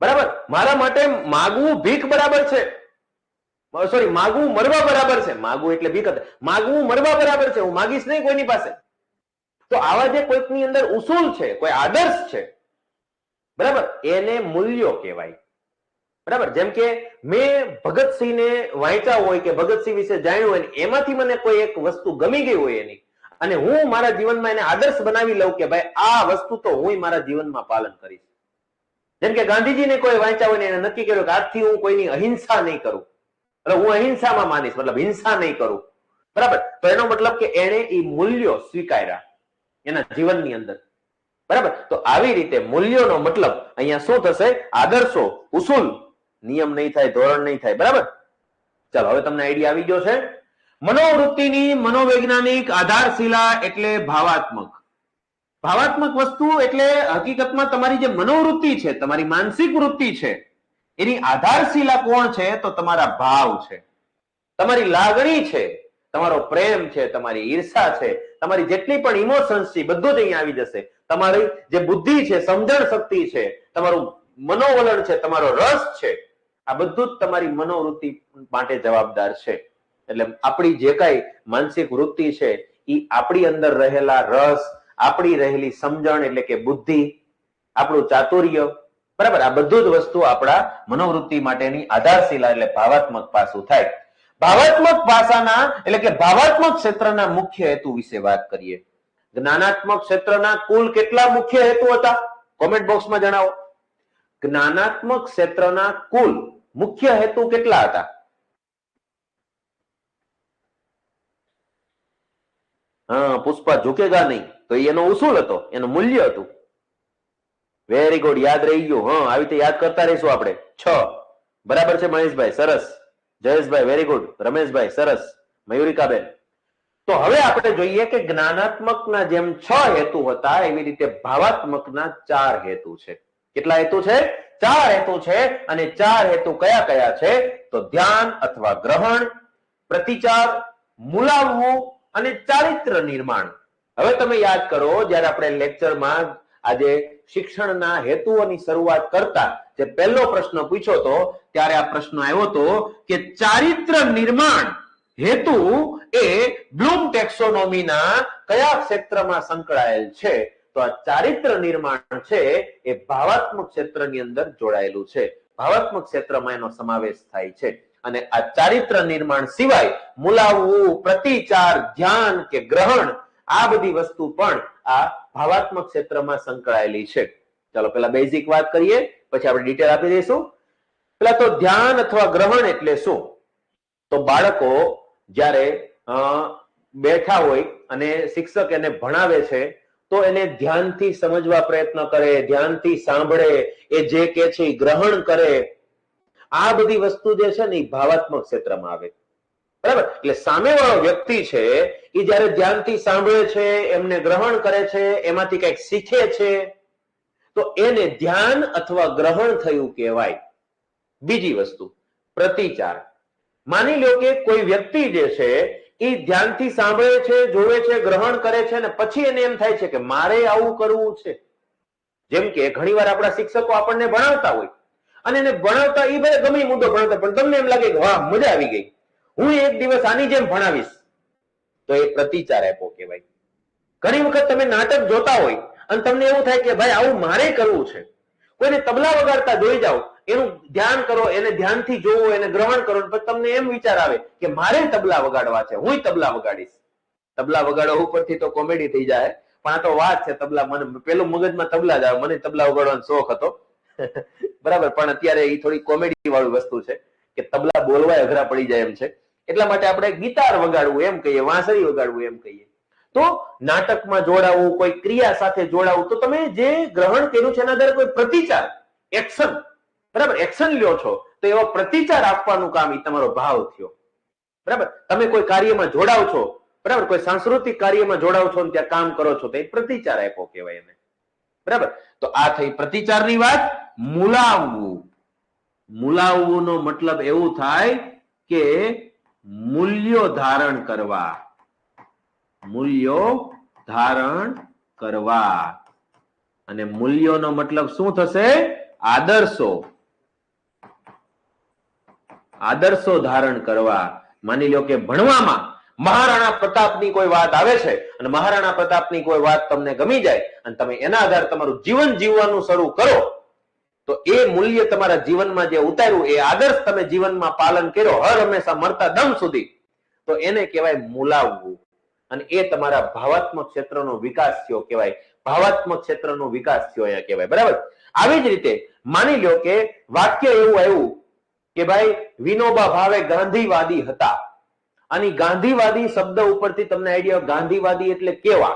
બરાબર? મારા માટે માગવું ભીખ બરાબર છે, સોરી, માગવું મરવા બરાબર છે. માગવું એટલે ભીખ, માગવું મરવા બરાબર છે, હું માગીશ નહીં કોઈની પાસે. તો આવા જે કોઈકની અંદર ઉસૂલ છે, કોઈ આદર્શ છે, બરાબર, એને મૂલ્યો કહેવાય. બરાબર? જેમ કે મેં ભગતસિંહને વાંચ્યા હોય કે ભગતસિંહ વિશે જાણ્યું હોય, એમાંથી મને કોઈ એક વસ્તુ ગમી ગઈ હોય એની, અને હું મારા જીવનમાં એને આદર્શ બનાવી લઉં કે ભાઈ આ વસ્તુ તો હું મારા જીવનમાં પાલન કરીશ. જેમ કે ગાંધીજીને કોઈ વાંચ્યા હોય ને એને નક્કી કર્યું કે આજથી હું કોઈની અહિંસા નહીં કરું, એટલે હું અહિંસામાં માનીશ, મતલબ હિંસા નહીં કરું. બરાબર? તો એનો મતલબ કે એને એ મૂલ્યો સ્વીકાર્યા એના જીવનની અંદર. બરાબર? તો આવી રીતે મૂલ્યોનો મતલબ અહીંયા શું થશે? આદર્શો, ઉસૂલ. નિયમ નહીં થાય, ધોરણ નહીં થાય. બરાબર? ચાલો હવે તમને આઈડિયા આવી ગયો છે. મનોવૃત્તિની મનોવૈજ્ઞાનિક આધારશિલા એટલે ભાવાત્મક. ભાવાત્મક વસ્તુ એટલે હકીકતમાં તમારી જે મનોવૃત્તિ છે, તમારી માનસિક વૃત્તિ છે, એની આધારશિલા કોણ છે? તો તમારા ભાવ છે, તમારી લાગણી છે, તમારો પ્રેમ છે, તમારી ઈર્ષા છે, તમારી જેટલી પણ ઇમોશન્સ છે બધું જ અહીંયા આવી જશે. તમારી જે બુદ્ધિ છે, સમજણ શક્તિ છે, તમારું મનોવલણ છે, તમારો રસ છે, આ બધું જ તમારી મનોવૃત્તિ માટે જવાબદાર છે. એટલે આપણી જે કાંઈ માનસિક વૃત્તિ છે એ આપણી અંદર રહેલા રસ, આપણી રહેલી સમજણ એટલે કે બુદ્ધિ, આપણું ચાતુર્ય, બરાબર, આ બધું જ વસ્તુ આપણા મનોવૃત્તિ માટેની આધારશિલા એટલે ભાવાત્મક પાસું થાય. ભાવાત્મક ભાષાના એટલે કે ભાવાત્મક ક્ષેત્રના મુખ્ય હેતુ વિશે વાત કરીએ. જ્ઞાનાત્મક ક્ષેત્રના કુલ કેટલા મુખ્ય હેતુ હતા? કોમેન્ટ બોક્સમાં જણાવો. જ્ઞાનાત્મક ક્ષેત્રના કુલ મુખ્ય હેતુ કેટલા હતા? હા, પુષ્પા ઝુકેગા નહીં, તો એનો ઉસૂલ હતો, એનું મૂલ્ય હતું. વેરી ગુડ, યાદ રહી ગયું. હા, આવી રીતે યાદ કરતા રહીશું આપણે. 6 બરાબર છે મહેશભાઈ, સરસ. જયેશભાઈ વેરી ગુડ, રમેશભાઈ સરસ, મયુરિકાબેન. તો હવે આપણે જોઈએ કે જ્ઞાનાત્મકના જેમ 6 હેતુ હતા એવી રીતે ભાવાત્મકના 4 હેતુ છે. કેટલા હેતુ છે? 4 હેતુ છે. અને 4 હેતુ કયા કયા છે? તો ધ્યાન અથવા ગ્રહણ, પ્રતિચાર, મુલાવવું અને ચારિત્ર નિર્માણ. હવે તમે યાદ કરો, જ્યારે આપણે લેક્ચરમાં આજે શિક્ષણના હેતુઓની શરૂઆત કરતા જે પહેલો પ્રશ્ન પૂછ્યો હતો ત્યારે આ પ્રશ્ન આવ્યો હતો કે ચારિત્ર નિર્માણ હેતુ એ બ્લૂમ ટેક્સોનોમીના કયા ક્ષેત્રમાં સંકળાયેલ છે? તો આ ચારિત્ર નિર્માણ છે એ ભાવાત્મક ક્ષેત્રની અંદર જોડાયેલું છે. ભાવાત્મક ક્ષેત્રમાં એનો સમાવેશ થાય છે. અને આ ચારિત્ર નિર્માણ સિવાય મુલાવવું, પ્રતિચાર, ધ્યાન કે ગ્રહણ આ બધી વસ્તુ પણ આ ભાવાત્મક ક્ષેત્રમાં સંકળાયેલી છે. ચાલો પેલા બેઝિક વાત કરીએ, પછી આપણે ડિટેલ આપી દઈશું. પેલા તો ધ્યાન અથવા ગ્રહણ એટલે શું? તો બાળકો જ્યારે બેઠા હોય અને શિક્ષક એને ભણાવે છે તો એને ધ્યાનથી સમજવા પ્રયત્ન કરે, ધ્યાનથી સાંભળે, એ જે કે છે એ ગ્રહણ કરે. આ બધી વસ્તુ જે છે ને એ ભાવાત્મક ક્ષેત્રમાં આવે. બરાબર? એટલે સામેવાળો વ્યક્તિ છે એ જ્યારે ધ્યાનથી સાંભળે છે, એમને ગ્રહણ કરે છે, એમાંથી કંઈક શીખે છે, તો એને ધ્યાન અથવા ગ્રહણ થયું કહેવાય. બીજી વસ્તુ પ્રતિચાર. માની લો કે કોઈ વ્યક્તિ જે છે એ ધ્યાનથી સાંભળે છે, જોવે છે, ગ્રહણ કરે છે અને પછી એને એમ થાય છે કે મારે આવું કરવું છે. જેમ કે ઘણીવાર આપણા શિક્ષકો આપણને ભણાવતા હોય અને એને ભણાવતા એ ભાઈ ગમે મુદ્દો ભણાવતા, પણ તમને એમ લાગે કે વાહ મજા આવી ગઈ, હું એક દિવસ આની જેમ ભણાવીશ, તો એ પ્રતિચાર આપ્યો કહેવાય. ઘણી વખત તમે નાટક જોતા હોય અને તમને એવું થાય કે ભાઈ આવું મારે કરવું છે. કોઈને તબલા વગાડતા જોઈ જાઓ, એનું ધ્યાન કરો, એને ધ્યાનથી જોવો, એને ગ્રહણ કરો, પછી તમને એમ વિચાર આવે કે મારે તબલા વગાડવા છે, હું તબલા વગાડીશ. તબલા વગાડવા ઉપરથી તો કોમેડી થઈ જાય, પણ આ તો વાત છે. તબલા મને પેલું મગજમાં તબલા જ આવે, મને તબલા વગાડવાનો શોખ હતો. બરાબર, પણ અત્યારે એ થોડી કોમેડી વાળું વસ્તુ છે કે તબલા બોલવા અઘરા પડી જાય એમ છે. એટલા માટે આપણે ગિટાર વગાડવું એમ કહીએ, વાંસળી વગાડવું એમ કહીએ. તો નાટકમાં જોડાવું, કોઈ ક્રિયા સાથે જોડાવું, તો તમે જે ગ્રહણ કર્યું છે એના આધારે કોઈ પ્રતિચાર, એક્શન, બરાબર, એક્શન લ્યો છો તો એવો પ્રતિચાર આપવાનું કામ એ તમારો ભાવ થયો. બરાબર? તમે કોઈ કાર્યમાં જોડાવ છો, બરાબર, કોઈ સાંસ્કૃતિક કાર્યમાં જોડાવ છો, ત્યાં કામ કરો છો, તો એ પ્રતિચાર આપ્યો કહેવાય એને. બરાબર? તો આ થઈ પ્રતિચારની વાત. મુલાવવું. મુલાવવું નો મતલબ એવું થાય કે મૂલ્યો ધારણ કરવા. મૂલ્યો ધારણ કરવા. અને મૂલ્યોનો મતલબ શું થશે? આદર્શો. આદર્શો ધારણ કરવા. માની લો કે ભણવામાં મહારાણા પ્રતાપની કોઈ વાત આવે છે અને મહારાણા પ્રતાપની કોઈ વાત તમને ગમી જાય અને તમે એના આધારે તમારું જીવન જીવવાનું શરૂ કરો, તો એ મૂલ્ય તમારા જીવનમાં જે ઉતાર્યું, એ આદર્શ તમે જીવનમાં પાલન કર્યો હર હંમેશા મરતા દમ સુધી, તો એને કહેવાય મુલાવવું. અને એ તમારા ભાવાત્મક ક્ષેત્રનો વિકાસ થયો કહેવાય. ભાવાત્મક ક્ષેત્રનો વિકાસ થયો અહીંયા કહેવાય. બરાબર? આવી જ રીતે માની લો કે વાક્ય એવું આવ્યું કે ભાઈ વિનોબા ભાવે ગાંધીવાદી હતા, અને ગાંધીવાદી શબ્દ ઉપરથી તમને આઈડિયા, ગાંધીવાદી એટલે કેવા,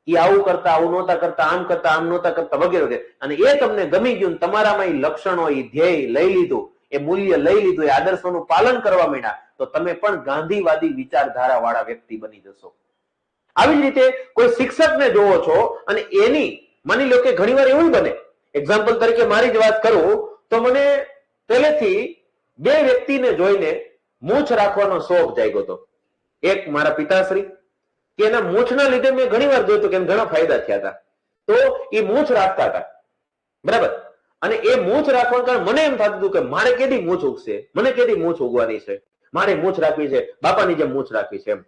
એ આવું કરતા, આવું નહોતા કરતા, આમ કરતા, આમ નહોતા કરતા, વગેરે વગેરે. અને એ તમને ગમી ગયું, તમારામાં એ લક્ષણો, એ ધ્યેય લઈ લીધું, એ મૂલ્ય લઈ લીધું, એ આદર્શોનું પાલન કરવા માંડ્યા, તો તમે પણ ગાંધીવાદી વિચારધારા વાળા વ્યક્તિ બની જશો. આવી જ રીતે કોઈ શિક્ષકને જોવો છો અને એની, માની લો કે ઘણીવાર એવું બને, એક્ઝામ્પલ તરીકે મારી જ વાત કરું તો મને પહેલેથી બે વ્યક્તિને જોઈને મૂછ રાખવાનો શોખ જાગ્યો હતો. એક મારા પિતાશ્રી, કે એના મૂછના લીધે મેં ઘણીવાર જોયું કે એમ ઘણા ફાયદા થયા હતા. તો એ મૂછ રાખતા હતા. બરાબર? અને એ મૂછ રાખવાનું કારણ મને એમ થતું હતું કે મારે કેદી મૂછ ઉગશે, મને કેદી મૂછ ઉગવાની છે, મારે મૂછ રાખવી છે, બાપાની જેમ મૂછ રાખવી છે એમ.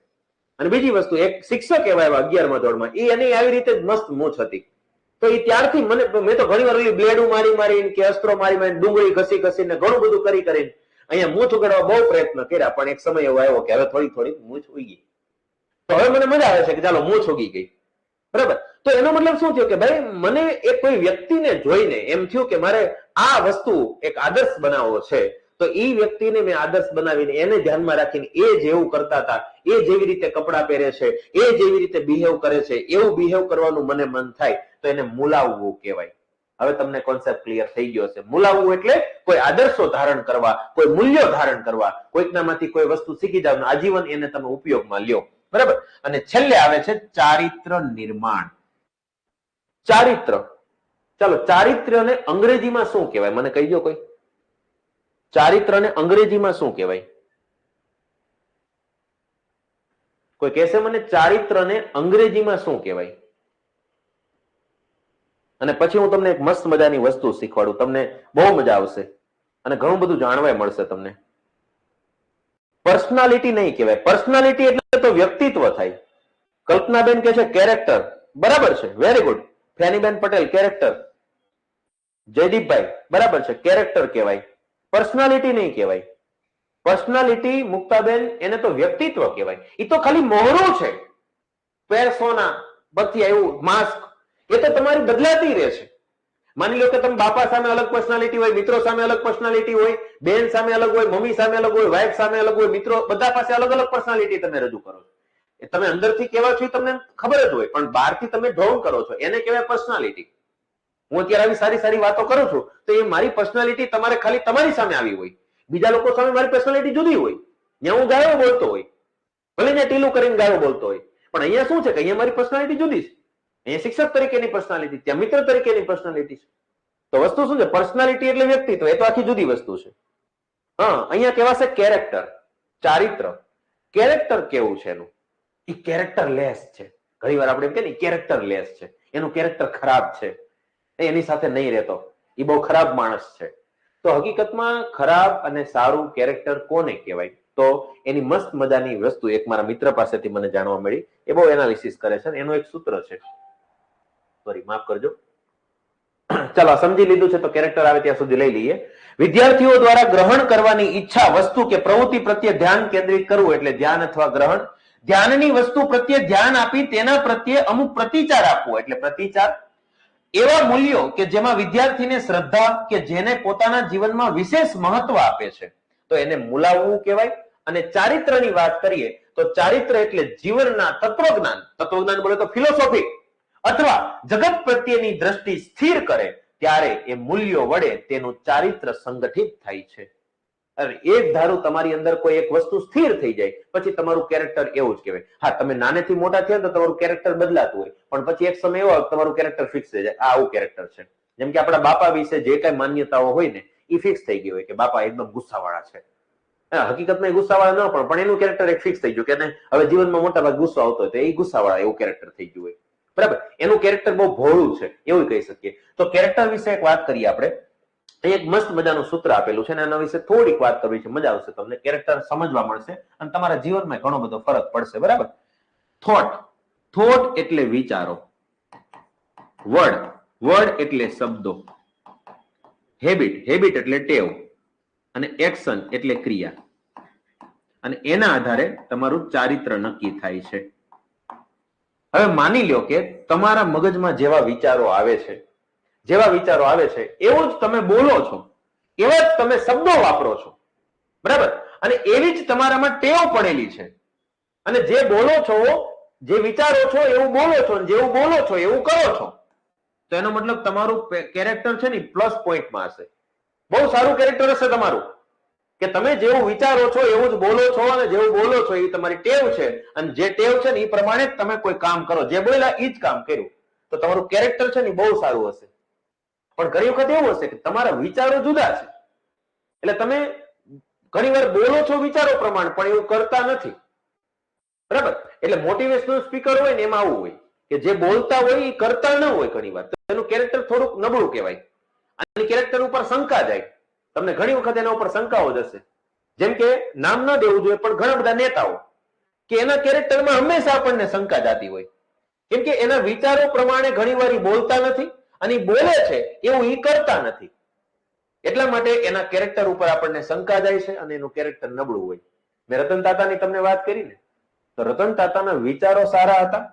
અને બીજી વસ્તુ, એક શિક્ષક એવા 11મા ધોરણમાં, એની આવી રીતે જ મસ્ત મૂછ હતી. તો એ ત્યારથી મેં તો ઘણી વાર બ્લેડું મારી મારીને કે અસ્ત્રો મારી મારીને, ડુંગળી ઘસી ઘસીને, ઘણું બધું કરી કરીને અહીંયા મૂછ ઉગાડવા બહુ પ્રયત્ન કર્યા, પણ એક સમય એવો આવ્યો કે હવે થોડી થોડી મૂછ ઉગી, તો હવે મને મજા આવે છે કે ચાલો મૂછ ઉગી ગઈ, બરાબર. તો એનો મતલબ શું થયો કે ભાઈ મને એ કોઈ વ્યક્તિને જોઈને એમ થયું કે મારે આ વસ્તુ એક આદર્શ બનાવવો છે, તો એ વ્યક્તિને મેં આદર્શ બનાવીને એને ધ્યાનમાં રાખીને એ જેવું કરતા હતા, એ જેવી રીતે કપડાં પહેરે છે, એ જેવી રીતે બિહેવ કરે છે, એવું બિહેવ કરવાનું મને મન થાય, તો એને મુલાવવું કહેવાય. હવે તમને કોન્સેપ્ટ ક્લિયર થઈ ગયો છે. મુલાવવું એટલે કોઈ આદર્શો ધારણ કરવા, કોઈ મૂલ્યો ધારણ કરવા, કોઈકનામાંથી કોઈ વસ્તુ શીખી જાવ, આજીવન એને તમે ઉપયોગમાં લ્યો, બરાબર. અને છેલ્લે આવે છે ચારિત્ર નિર્માણ. ચારિત્ર, ચાલો ચારિત્રને અંગ્રેજીમાં શું કહેવાય મને કહી દો કોઈ. ચારિત્રને અંગ્રેજીમાં શું કહેવાય? કોઈ કહેશે મને ચારિત્રને અંગ્રેજીમાં શું કહેવાય? અને પછી હું તમને એક મસ્ત મજાની વસ્તુ શીખવાડું, તમને બહુ મજા આવશે અને ઘણું બધું જાણવા મળશે તમને. પર્સનાલિટી નહીં કહેવાય. પર્સનાલિટી એટલે તો વ્યક્તિત્વ થાય. કલ્પનાબેન કે છે કેરેક્ટર, બરાબર છે, વેરી ગુડ. ફેનીબેન પટેલ કેરેક્ટર, જયદીપભાઈ બરાબર છે, કેરેક્ટર કહેવાય, પર્સનાલિટી નહીં કહેવાય. પર્સનાલિટી મુક્તાબેન એને તો વ્યક્તિત્વ કહેવાય. એ તો ખાલી મોહરું છે, પેરસોના પરથી આવ્યું માસ્ક, એ તો તમારી બદલાતી રહે છે. માની લો કે તમે બાપા સામે અલગ પર્સનાલિટી હોય, મિત્રો સામે અલગ પર્સનાલિટી હોય, બેન સામે અલગ હોય, મમ્મી સામે અલગ હોય, વાઇફ સામે અલગ હોય, મિત્રો બધા પાસે અલગ અલગ પર્સનાલિટી તમે રજૂ કરો છો. તમે અંદરથી કેવા છો તમને ખબર જ હોય, પણ બહારથી તમે ડ્રોન કરો છો, એને કહેવાય પર્સનાલિટી. હું અત્યારે આવી સારી સારી વાતો કરું છું તો એ મારી પર્સનાલિટી તમારે ખાલી તમારી સામે આવી હોય, બીજા લોકો સામે મારી પર્સનાલિટી જુદી હોય. ત્યાં હું ગાયો બોલતો હોય, ભલે ને ટીલું કરીને ગાયો બોલતો હોય, પણ અહીંયા શું છે કે અહીંયા મારી પર્સનાલિટી જુદી છે. અહીંયા શિક્ષક તરીકેની પર્સનાલિટી, ત્યાં મિત્ર તરીકેની પર્સનાલિટી છે. તો વસ્તુ શું છે? પર્સનાલિટી એટલે વ્યક્તિત્વ, એ તો આખી જુદી વસ્તુ છે. હા, અહીંયા કહેવાશે કેરેક્ટર, ચારિત્ર. કેરેક્ટર કેવું છે એનું? એ કેરેક્ટર લેસ છે. ઘણી વાર આપણે એમ કહીએ ને કેરેક્ટર લેસ છે, એનું કેરેક્ટર ખરાબ છે, એની સાથે નહીં રહેતો, એ બહુ ખરાબ માણસ છે. તો હકીકતમાં ખરાબ અને સારું કેરેક્ટર કોને કહેવાય? તો એની મસ્ત મજાની વસ્તુ એક મારા મિત્ર પાસેથી મને જાણવા મળી. એ બહુ એનાલિસિસ કરે છે, એનું એક સૂત્ર છે, સોરી માફ કરજો, ચાલો સમજી લીધું છે તો કેરેક્ટર આવે ત્યાં સુધી લઈ લઈએ. વિદ્યાર્થીઓ દ્વારા ગ્રહણ કરવાની ઈચ્છા વસ્તુ કે પ્રવૃત્તિ પ્રત્યે ધ્યાન કેન્દ્રિત કરવું એટલે ધ્યાન અથવા ગ્રહણ. ધ્યાનની વસ્તુ પ્રત્યે ધ્યાન આપી તેના પ્રત્યે અમુક પ્રતિચાર આપવો એટલે પ્રતિચાર. એવા મૂલ્યો કે જેમાં વિદ્યાર્થીને શ્રદ્ધા કે જેને પોતાના જીવનમાં વિશેષ મહત્વ આપે છે તો એને મુલાવવું કહેવાય. અને ચારિત્રની વાત કરીએ તો ચારિત્ર એટલે જીવનના તત્વજ્ઞાન, તત્વજ્ઞાન બોલે તો ફિલોસોફી અથવા જગત પ્રત્યેની દ્રષ્ટિ સ્થિર કરે ત્યારે એ મૂલ્યો વડે તેનું ચારિત્ર સંગઠિત થાય છે. એક ધારું તમારી અંદર કોઈ એક વસ્તુ સ્થિર થઈ જાય પછી તમારું કેરેક્ટર એવું જ કહેવાય. હા, તમે નાનેથી મોટા થયા તો તમારું કેરેક્ટર બદલાતું હોય, પણ પછી એક સમય એવો તમારું કેરેક્ટર ફિક્સ થઈ જાય, આ આવું કેરેક્ટર છે. જેમ કે આપણા બાપા વિશે જે કઈ માન્યતાઓ હોય ને એ ફિક્સ થઈ ગઈ હોય કે બાપા એકદમ ગુસ્સાવાળા છે. હકીકતમાં એ ગુસ્સાવાળા ન પણ એનું કેરેક્ટર એક ફિક્સ થઈ ગયું કે હવે જીવનમાં મોટા ભાગ ગુસ્સો આવતો હોય તો એ ગુસ્સાવાળા એવું કેરેક્ટર થઈ ગયું હોય, બરાબર. એનું કેરેક્ટર બહુ ભોળું છે એવું કહી શકીએ. તો કેરેક્ટર વિશે એક વાત કરીએ આપણે. એક મસ્ત મજાનું સૂત્ર આપેલું છે અને એના વિશે થોડીક વાત કરવી છે, મજા આવશે તમને, કેરેક્ટર સમજવા મળશે અને તમારા જીવનમાં ઘણો બધો ફરક પડશે, બરાબર. થોટ, થોટ એટલે વિચારો, વર્ડ, વર્ડ એટલે શબ્દો, હેબિટ, હેબિટ એટલે ટેવ, અને એક્શન એટલે ક્રિયા. અને એના આધારે તમારું ચારિત્ર નક્કી થાય છે. હવે માની લ્યો કે તમારા મગજમાં જેવા વિચારો આવે છે, જેવા વિચારો આવે છે એવું જ તમે બોલો છો, એવા જ તમે શબ્દો વાપરો છો, બરાબર. અને એવી જ તમારામાં ટેવ પડેલી છે. અને જે બોલો છો, જે વિચારો છો એવું બોલો છો, જેવું બોલો છો એવું કરો છો. તો એનો મતલબ તમારું કેરેક્ટર છે ને પ્લસ પોઈન્ટમાં હશે. બહુ સારું કેરેક્ટર હશે તમારું કે તમે જેવું વિચારો છો એવું જ બોલો છો, અને જેવું બોલો છો એ તમારી ટેવ છે, અને જે ટેવ છે ને એ પ્રમાણે જ તમે કોઈ કામ કરો, જે બોલ્યા એ જ કામ કર્યું, તો તમારું કેરેક્ટર છે ને બહુ સારું હશે. પણ ઘણી વખત એવું હશે કે તમારા વિચારો જુદા છે, એટલે તમે ઘણી વાર બોલો છો વિચારો પ્રમાણે પણ એવું કરતા નથી, બરાબર. એટલે મોટિવેશનલ સ્પીકર હોય ને એમાં આવું હોય કે જે બોલતા હોય એ કરતા ન હોય ઘણી વાર, તો એનું કેરેક્ટર થોડુંક નબળું કહેવાય. અને કેરેક્ટર ઉપર શંકા જાય, તમને ઘણી વખત એના ઉપર શંકાઓ જશે. જેમ કે નામ ન દેવું જોઈએ પણ ઘણા બધા નેતાઓ કે એના કેરેક્ટરમાં હંમેશા આપણને શંકા જાતી હોય, કેમ કે એના વિચારો પ્રમાણે ઘણી વાર બોલતા નથી અને બોલે છે એવું એ કરતા નથી. એટલા માટે એના કેરેક્ટર ઉપર આપણને શંકા જાય છે અને એનું કેરેક્ટર નબળું હોય. મેં રતન તાતાની તમને વાત કરી ને, તો રતન તાતાના વિચારો સારા હતા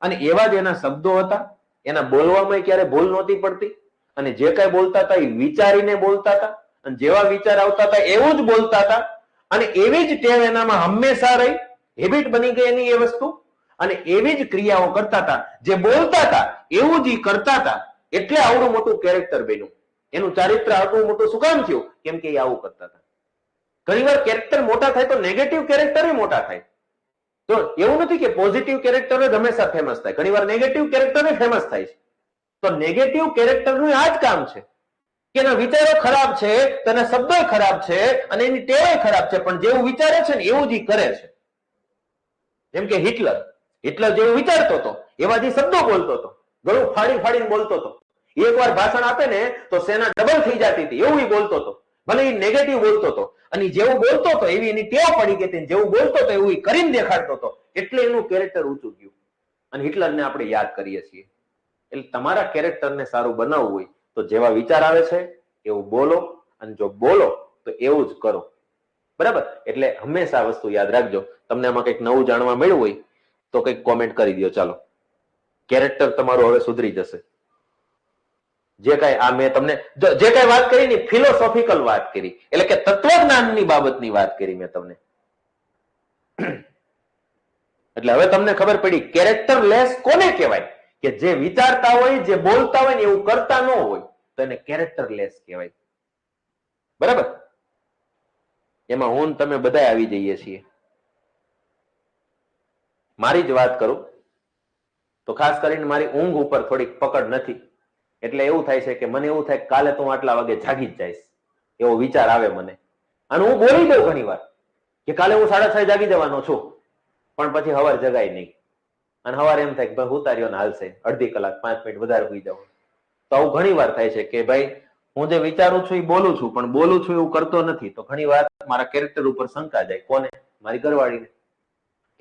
અને એવા જ એના શબ્દો હતા. એના બોલવામાં ક્યારે ભૂલ નહોતી પડતી અને જે કઈ બોલતા હતા એ વિચારીને બોલતા હતા અને જેવા વિચાર આવતા હતા એવું જ બોલતા હતા અને એવી જ ટેવ એનામાં હંમેશા રહી. હેબિટ બની ગઈ એની એ વસ્તુ અને એવી જ ક્રિયાઓ કરતા હતા. જે બોલતા હતા એવું જ કરતા હતા એટલે આવડું મોટું કેરેક્ટર બન્યું. એનું ચારિત્ર આટલું મોટું શું કામ થયું? કેમ કે એ આવું કરતા હતા. ઘણીવાર કેરેક્ટર મોટા થાય તો નેગેટિવ કેરેક્ટર મોટા થાય. તો એવું નથી કે પોઝિટિવ કેરેક્ટર જ હંમેશા ફેમસ થાય, ઘણીવાર નેગેટિવ કેરેક્ટર ફેમસ થાય છે. તો નેગેટિવ કેરેક્ટરનું આ જ કામ છે કે એના વિચારો ખરાબ છે, તેના શબ્દો ખરાબ છે અને એની ટેવ ખરાબ છે, પણ જેવું વિચારે છે ને એવું જ કરે છે. જેમ કે હિટલર જેવું વિચારતો હતો એવા જે શબ્દો બોલતો હતો, ગળું ફાડી ફાડીને બોલતો હતો. એકવાર ભાષણ આપે ને તો સેના ડબલ થઈ જતી હતી, એવું બોલતો હતો. ભલે એ નેગેટિવ બોલતો હતો અને જેવું બોલતો હતો એવી એની ટેવ પડી ગઈ હતી, જેવું બોલતો હતો એવું કરીને દેખાડતો હતો, એટલે એનું કેરેક્ટર ઊંચું ગયું. અને હિટલરને આપણે યાદ કરીએ છીએ. એટલે તમારા કેરેક્ટરને સારું બનાવવું હોય તો જેવા વિચાર આવે છે એવું બોલો અને જો બોલો તો એવું જ કરો. બરાબર? એટલે હંમેશા આ વસ્તુ યાદ રાખજો. તમને આમાં કંઈક નવું જાણવા મળ્યું હોય તો કંઈક કોમેન્ટ કરી દો. ચાલો, કેરેક્ટર તમારું હવે સુધરી જશે. જે કઈ આ મેં તમને જે કઈ વાત કરી ને ફિલોસોફિકલ વાત કરી, એટલે કે તત્વજ્ઞાનની બાબતની વાત કરી મેં તમને. એટલે હવે તમને ખબર પડી કેરેક્ટર લેસ કોને કહેવાય? કે જે વિચારતા હોય, જે બોલતા હોય ને એવું કરતા ન હોય તો એને કેરેક્ટર લેસ કહેવાય. બરાબર? એમાં હું તમે બધા આવી જઈએ છીએ. મારી જ વાત કરું તો ખાસ કરીને મારી ઊંઘ ઉપર થોડીક પકડ નથી. એટલે એવું થાય છે કે મને એવું થાય કાલે તો હું આટલા વાગે જાગી જ જઈશ, એવો વિચાર આવે મને. અને હું બોલી દઉં ઘણી વાર કે કાલે હું 6:30 જાગી જવાનો છું, પણ પછી સવાર જગાય નહીં. અને સવારે એમ થાય કે ભાઈ ઉતાર્યો ને હાલશે, અડધી કલાક 5 મિનિટ વધારે સુઈ જાવ. તો આવું ઘણી વાર થાય છે કે ભાઈ હું જે વિચારું છું એ બોલું છું, પણ બોલું છું એવું કરતો નથી. તો ઘણી વાર મારા કેરેક્ટર ઉપર શંકા જાય. કોને? મારી ઘરવાળીને.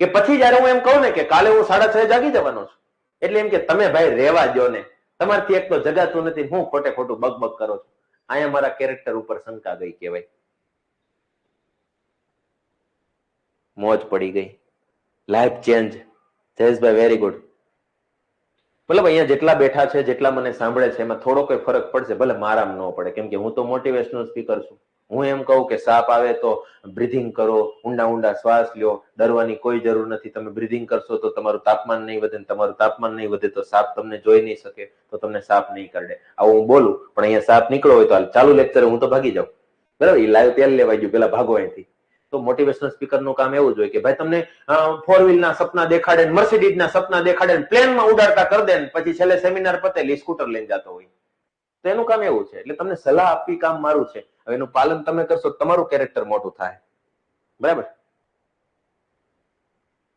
કે પછી જયારે હું એમ કહું ને કે કાલે હું 6:30 જાગી જવાનો છું, એટલે એમ કે તમે ભાઈ રહેવા દો ને, તમારથી એક તો જગાતું નથી, હું ખોટે ખોટું બકબક કરો છો. અહીંયા મારા કેરેક્ટર ઉપર શંકા ગઈ કહેવાય. મોજ પડી ગઈ. Life change. Jayeshbhai very good. મતલબ અહીંયા જેટલા બેઠા છે, જેટલા મને સાંભળે છે, એમાં થોડો કોઈ ફરક પડશે, ભલે મારામાં ન પડે, કેમ કે હું તો મોટિવેશનલ સ્પીકર છું. હું એમ કહું કે સાપ આવે તો બ્રીધિંગ કરો, ઊંડા ઊંડા શ્વાસ લ્યો, ડરવાની કોઈ જરૂર નથી. તમે બ્રીધિંગ કરશો તો તમારું તાપમાન નહીં વધે, તમારું તાપમાન નહીં વધે તો સાપ તમને જોઈ નહીં શકે, તો તમને સાપ નહીં કરડે. આવું હું બોલું, પણ અહીંયા સાપ નીકળો હોય તો ચાલુ લેક્ચરે હું તો ભાગી જાઉં. બરાબર? એ લાઈવ તેલ લેવાઈ ગયું, પેલા ભાગો અહીંથી. તો મોટિવેશનલ સ્પીકર નું કામ એવું જ હોય કે ભાઈ તમને 4 વ્હીલ ના સપના દેખાડે, મર્સિડીઝ ના સપના દેખાડે, પ્લેનમાં ઉડાડતા કરી દે, પછી છેલ્લે સેમિનાર પતે સ્કૂટર લઈને જતો હોય. તો એનું કામ એવું છે. એટલે તમને સલાહ આપવી કામ મારું છે. હવે એનું પાલન તમે કરશો તમારું કેરેક્ટર મોટું થાય. બરાબર?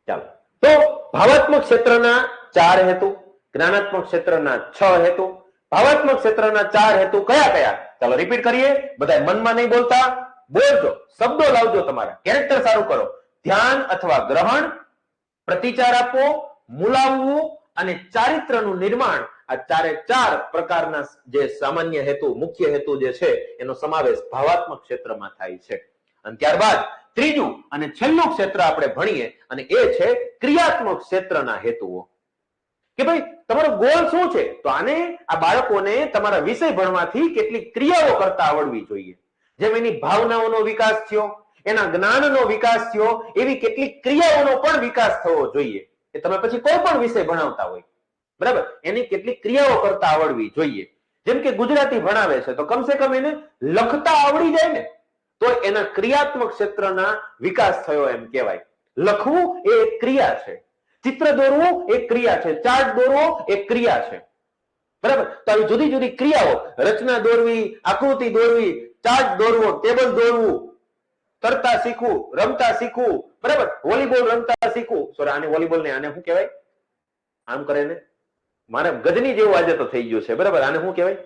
ચાલો, તો ભાવાત્મક ક્ષેત્રના 4 હેતુ, જ્ઞાનાત્મક ક્ષેત્રના 6 હેતુ. ભાવાત્મક ક્ષેત્રના 4 હેતુ કયા કયા? ચાલો રિપીટ કરીએ. બધા મનમાં નહીં બોલતા, બોલજો, શબ્દો લાવજો. તમારા કેરેક્ટર સારું કરો. ધ્યાન અથવા ગ્રહણ, પ્રતિચાર આપવો, મુલાવવું અને ચારિત્રનું નિર્માણ. આ 4 પ્રકારના જે સામાન્ય હેતુ, મુખ્ય હેતુ જે છે એનો સમાવેશ ભાવાત્મક ક્ષેત્રમાં થાય છે. અને ત્યારબાદ ત્રીજું અને છેલ્લું ક્ષેત્ર આપણે ભણીએ અને એ છે ક્રિયાત્મક ક્ષેત્રના હેતુઓ. કે ભાઈ તમારો ગોલ શું છે? તો આને આ બાળકોને તમારા વિષય ભણવાથી કેટલીક ક્રિયાઓ કરતા આવડવી જોઈએ. જેમ એની ભાવનાઓનો વિકાસ થયો, એના જ્ઞાનનો વિકાસ થયો, એવી કેટલીક ક્રિયાઓનો પણ વિકાસ થવો જોઈએ. કે તમે પછી કોઈ પણ વિષય ભણાવતા હોય, બરાબર, એની કેટલીક ક્રિયાઓ કરતા આવડવી જોઈએ. જેમ કે ગુજરાતી ભણાવે છે તો કમસે કમ એને લખતા આવડી જાય ને તો એના ક્રિયાત્મક ક્ષેત્રના વિકાસ થયો એમ કહેવાય. લખવું એ એક ક્રિયા છે, ચિત્ર દોરવું એક ક્રિયા છે, ચાર્ટ દોરવો એક ક્રિયા છે. બરાબર? તો આવી જુદી જુદી ક્રિયાઓ, રચના દોરવી, આકૃતિ દોરવી, ચાર્ટ દોરવો, ટેબલ દોરવું, તરતા શીખવું, રમતા શીખવું, બરાબર, વોલીબોલ રમતા શીખવું. સોરી, આને વોલીબોલ ને આને શું કહેવાય? આમ કરે ને, મારે ગજની જેવું આજે તો થઈ ગયું છે. બરાબર? આને શું કહેવાય?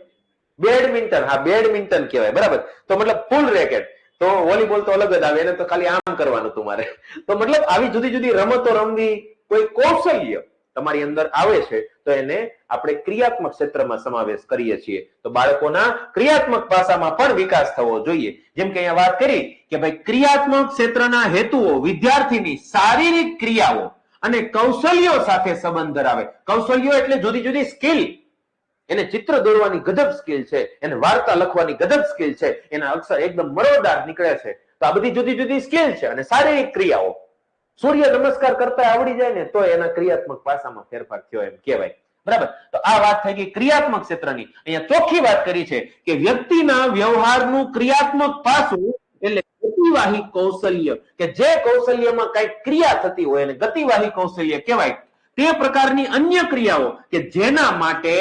બેડમિન્ટન. હા, બેડમિન્ટન કહેવાય. બરાબર? તો મતલબ ફૂલ રેકેટ. તો વોલીબોલ તો અલગ જ આવે, એને તો ખાલી આમ કરવાનું હતું મારે. તો મતલબ આવી જુદી જુદી રમતો રમવી, કોઈ કૌશલ્ય તમારી અંદર આવે છે તો એને આપણે ક્રિયાત્મક ક્ષેત્રમાં સમાવેશ કરીએ છીએ. તો બાળકોના ક્રિયાત્મક પાસામાં પણ વિકાસ થવો જોઈએ. જેમ કે અહીંયા વાત કરી કે ભાઈ ક્રિયાત્મક ક્ષેત્રના હેતુઓ વિદ્યાર્થીની શારીરિક ક્રિયાઓ અને કૌશલ્યો સાથે સંબંધ ધરાવે. કૌશલ્યો એટલે જુદી જુદી સ્કિલ. એને ચિત્ર દોરવાની ગજબ સ્કિલ છે, એને વાર્તા લખવાની ગજબ સ્કિલ છે, એના અક્ષર એકદમ મરોડાર નીકળે છે. તો આ બધી જુદી જુદી સ્કિલ છે. અને શારીરિક ક્રિયાઓ, સૂર્ય નમસ્કાર કરતા આવડી જાય ને તો એના ક્રિયાત્મક પાસામાં ફેરફાર થયો એમ કહેવાય. બરાબર. તો આ વાત થઈ ગઈ ક્રિયાત્મક ક્ષેત્રની. અહીંયા ચોખ્ખી વાત કરી છે કે વ્યક્તિના વ્યવહારનું ક્રિયાત્મક પાસું એટલે ગતિવાહી કૌશલ્ય, કે જે કૌશલ્યમાં કઈ ક્રિયા થતી હોય એને ગતિવાહી કૌશલ્ય કહેવાય. તે પ્રકારની અન્ય ક્રિયાઓ કે જેના માટે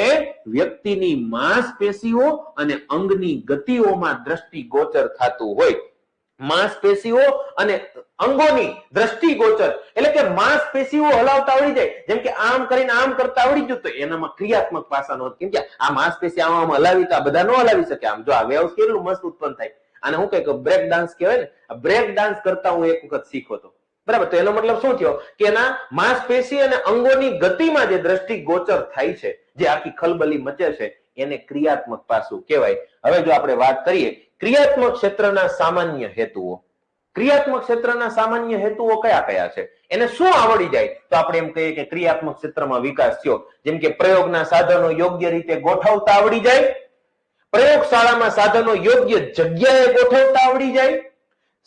વ્યક્તિની માંસપેશીઓ અને અંગની ગતિઓમાં દ્રષ્ટિગોચર થતું હોય. માંસપેશીઓ અને અંગોની દ્રષ્ટિગોચર એટલે કે માંસપેશીઓ હલાવતા આવડી જાય. જેમ કે આમ કરીને આમ કરતા આવડી ગયું તો એનામાં ક્રિયાત્મક પાસાનો, કેમ કે આ માંસપેશી આમ હલાવી તો આ બધા ન હલાવી શકે. આમ જો આ વેવ કેટલું મસ્ત ઉત્પન્ન થાય. અને હું કઈ બ્રેક ડાન્સ કહેવાય ને, બ્રેક ડાન્સ કરતા હું એક વખત શીખ્યો હતો. બરાબર. તો એનો મતલબ શું થયો કે એના માંસપેશી અને અંગોની ગતિમાં જે દ્રષ્ટિગોચર થાય છે, જે આખી ખલબલી મચે છે, એને ક્રિયાત્મક પાસું કહેવાય. હવે જો આપણે વાત કરીએ ક્રિયાત્મક ક્ષેત્રના સામાન્ય હેતુઓ. ક્રિયાત્મક ક્ષેત્રના સામાન્ય હેતુઓ કયા કયા છે, એને શું આવડી જાય તો આપણે એમ કહીએ કે ક્રિયાત્મક ક્ષેત્રમાં વિકાસ થયો. જેમ કે પ્રયોગના સાધનો યોગ્ય રીતે ગોઠવતા આવડી જાય, પ્રયોગશાળામાં સાધનો યોગ્ય જગ્યાએ ગોઠવતા આવડી જાય,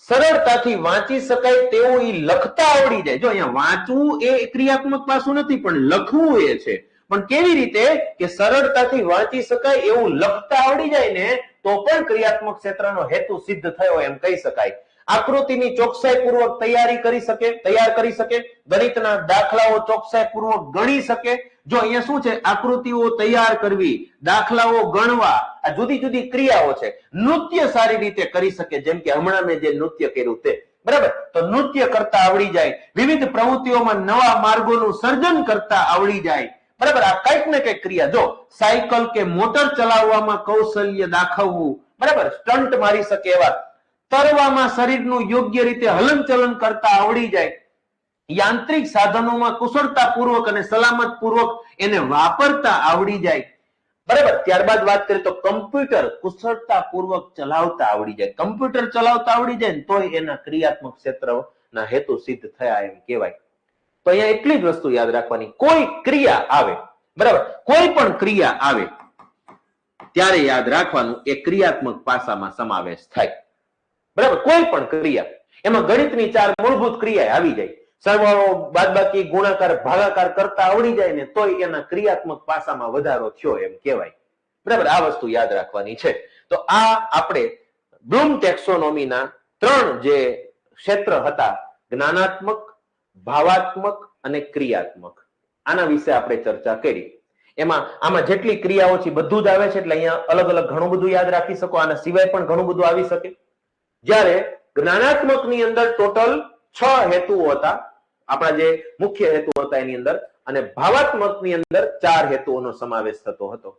સરળતાથી વાંચી શકાય તેવું એ લખતા આવડી જાય. જો અહીંયા વાંચવું એ ક્રિયાત્મક પાસું નથી, પણ લખવું એ છે. પણ કેવી રીતે કે સરળતાથી વાંચી શકાય એવું લખતા આવડી જાય ને તો પણ ક્રિયાત્મક ક્ષેત્રનો હેતુ સિદ્ધ થયો એમ કહી શકાય. આકૃતિની ચોકસાઈપૂર્વક તૈયાર કરી શકે, ગણિતના દાખલાઓ ચોકસાઈપૂર્વક ગણી શકે. જો અહીંયા શું છે, આકૃતિઓ તૈયાર કરવી, દાખલાઓ ગણવા, આ જુદી જુદી ક્રિયાઓ છે. નૃત્ય સારી રીતે કરી શકે, જેમ કે હમણાં મેં જે નૃત્ય કર્યું તે. બરાબર. તો નૃત્ય કરતા આવડી જાય, વિવિધ પ્રવૃત્તિઓમાં નવા માર્ગોનું સર્જન કરતા આવડી જાય. બરાબર. આ કઈક ને કઈક ક્રિયા. જો સાયકલ કે મોટર ચલાવવામાં કૌશલ્ય દાખવવું, બરાબર, સ્ટન્ટ મારી શકે એવા, તરવામાં શરીરનું યોગ્ય રીતે હલનચલન કરતા આવડી જાય, યાંત્રિક સાધનોમાં કુશળતાપૂર્વક અને સલામતપૂર્વક એને વાપરતા આવડી જાય. બરાબર. ત્યારબાદ વાત કરીએ તો કમ્પ્યુટર કુશળતાપૂર્વક ચલાવતા આવડી જાય. કમ્પ્યુટર ચલાવતા આવડી જાય ને તો એના ક્રિયાત્મક ક્ષેત્રના હેતુ સિદ્ધ થયા એમ કહેવાય. તો અહીંયા એટલી જ વસ્તુ યાદ રાખવાની, કોઈ ક્રિયા આવે, બરાબર, કોઈ પણ ક્રિયા આવે ત્યારે યાદ રાખવાનું એ ક્રિયાત્મક પાસામાં સમાવેશ થાય. બરાબર. કોઈ પણ ક્રિયા, એમાં ગણિતની 4 મૂળભૂત ક્રિયા આવી જાય, સરવાળો, બાદબાકી, ગુણાકાર, ભાગાકાર કરતા આવડી જાય ને તોય એના ક્રિયાત્મક પાસામાં વધારો થયો એમ કહેવાય. બરાબર. આ વસ્તુ યાદ રાખવાની છે. તો આ આપણે બ્લૂમ ટેક્સોનોમીના 3 જે ક્ષેત્ર હતા, જ્ઞાનાત્મક, ભાવાત્મક અને ક્રિયાત્મક, આના વિશે આપણે ચર્ચા કરી. આમાં જેટલી ક્રિયાઓ છે બધું જ આવે છે, એટલે અહીંયા અલગ અલગ ઘણું બધું યાદ રાખી શકો. આના સિવાય પણ ઘણું બધું આવી શકે. જ્યારે જ્ઞાનાત્મકની અંદર ટોટલ 6 હેતુઓ હતા, આપણા જે મુખ્ય હેતુ હતા એની અંદર, અને ભાવાત્મકની અંદર 4 હેતુઓનો સમાવેશ થતો હતો.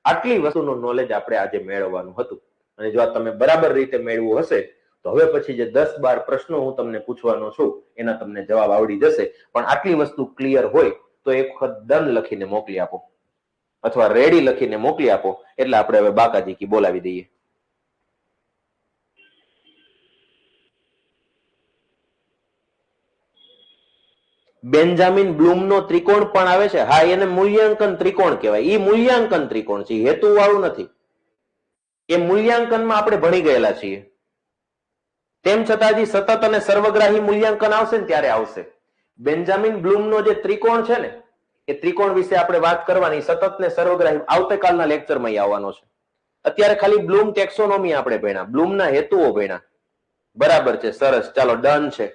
આટલી વસ્તુનું નોલેજ આપણે આજે મેળવવાનું હતું. અને જો આ તમે બરાબર રીતે મેળવવું હશે તો હવે પછી જે 10-12 પ્રશ્નો હું તમને પૂછવાનો છું એના તમને જવાબ આવડી જશે. પણ આટલી વસ્તુ ક્લિયર હોય તો એક વખત ડન લખીને મોકલી આપો, અથવા રેડી લખીને મોકલી આપો, એટલે આપણે હવે બાકાજી બોલાવી દઈએ. બેન્જામિન બ્લૂમનો ત્રિકોણ પણ આવે છે. હા, એને મૂલ્યાંકન ત્રિકોણ કહેવાય. એ મૂલ્યાંકન ત્રિકોણ છે, હેતુ વાળું નથી. એ મૂલ્યાંકનમાં આપણે ભણી ગયેલા છીએ. તેમ છતાં હજી સતત અને સર્વગ્રાહી મૂલ્યાંકન આવશે ને ત્યારે આવશે. બેન્જામિન બ્લૂમનો જે ત્રિકોણ છે ને, એ ત્રિકોણ વિશે આપણે વાત કરવાની. સતત ને સર્વગ્રાહી આવતીકાલના લેક્ચરમાં આવવાનો છે. અત્યારે ખાલી બ્લૂમ ટેક્સોનોમી આપણે ભણ્યા, બ્લૂમના હેતુઓ ભણ્યા. બરાબર છે, સરસ, ચાલો ડન છે.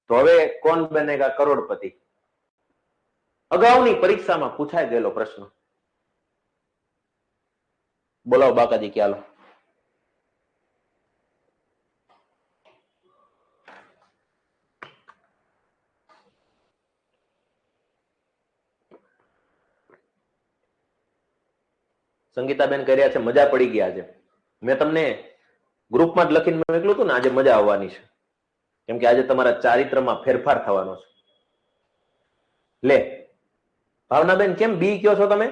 તો હવે કોણ બનેગા કરોડપતિ, અગાઉની પરીક્ષામાં પૂછાઈ ગયેલો પ્રશ્ન. બોલાવો બાકાજી, ચાલો. સંગીતાબેન કહી રહ્યા છે મજા પડી ગયા છે. મેં તમને ગ્રુપમાં જ લખીને મોકલ્યું હતું ને, આજે મજા આવવાની છે, કેમ કે આજે તમારા ચારિત્રમાં ફેરફાર થવાનો છે. લે, ભાવનાબેન કેમ બી કયો છો તમે?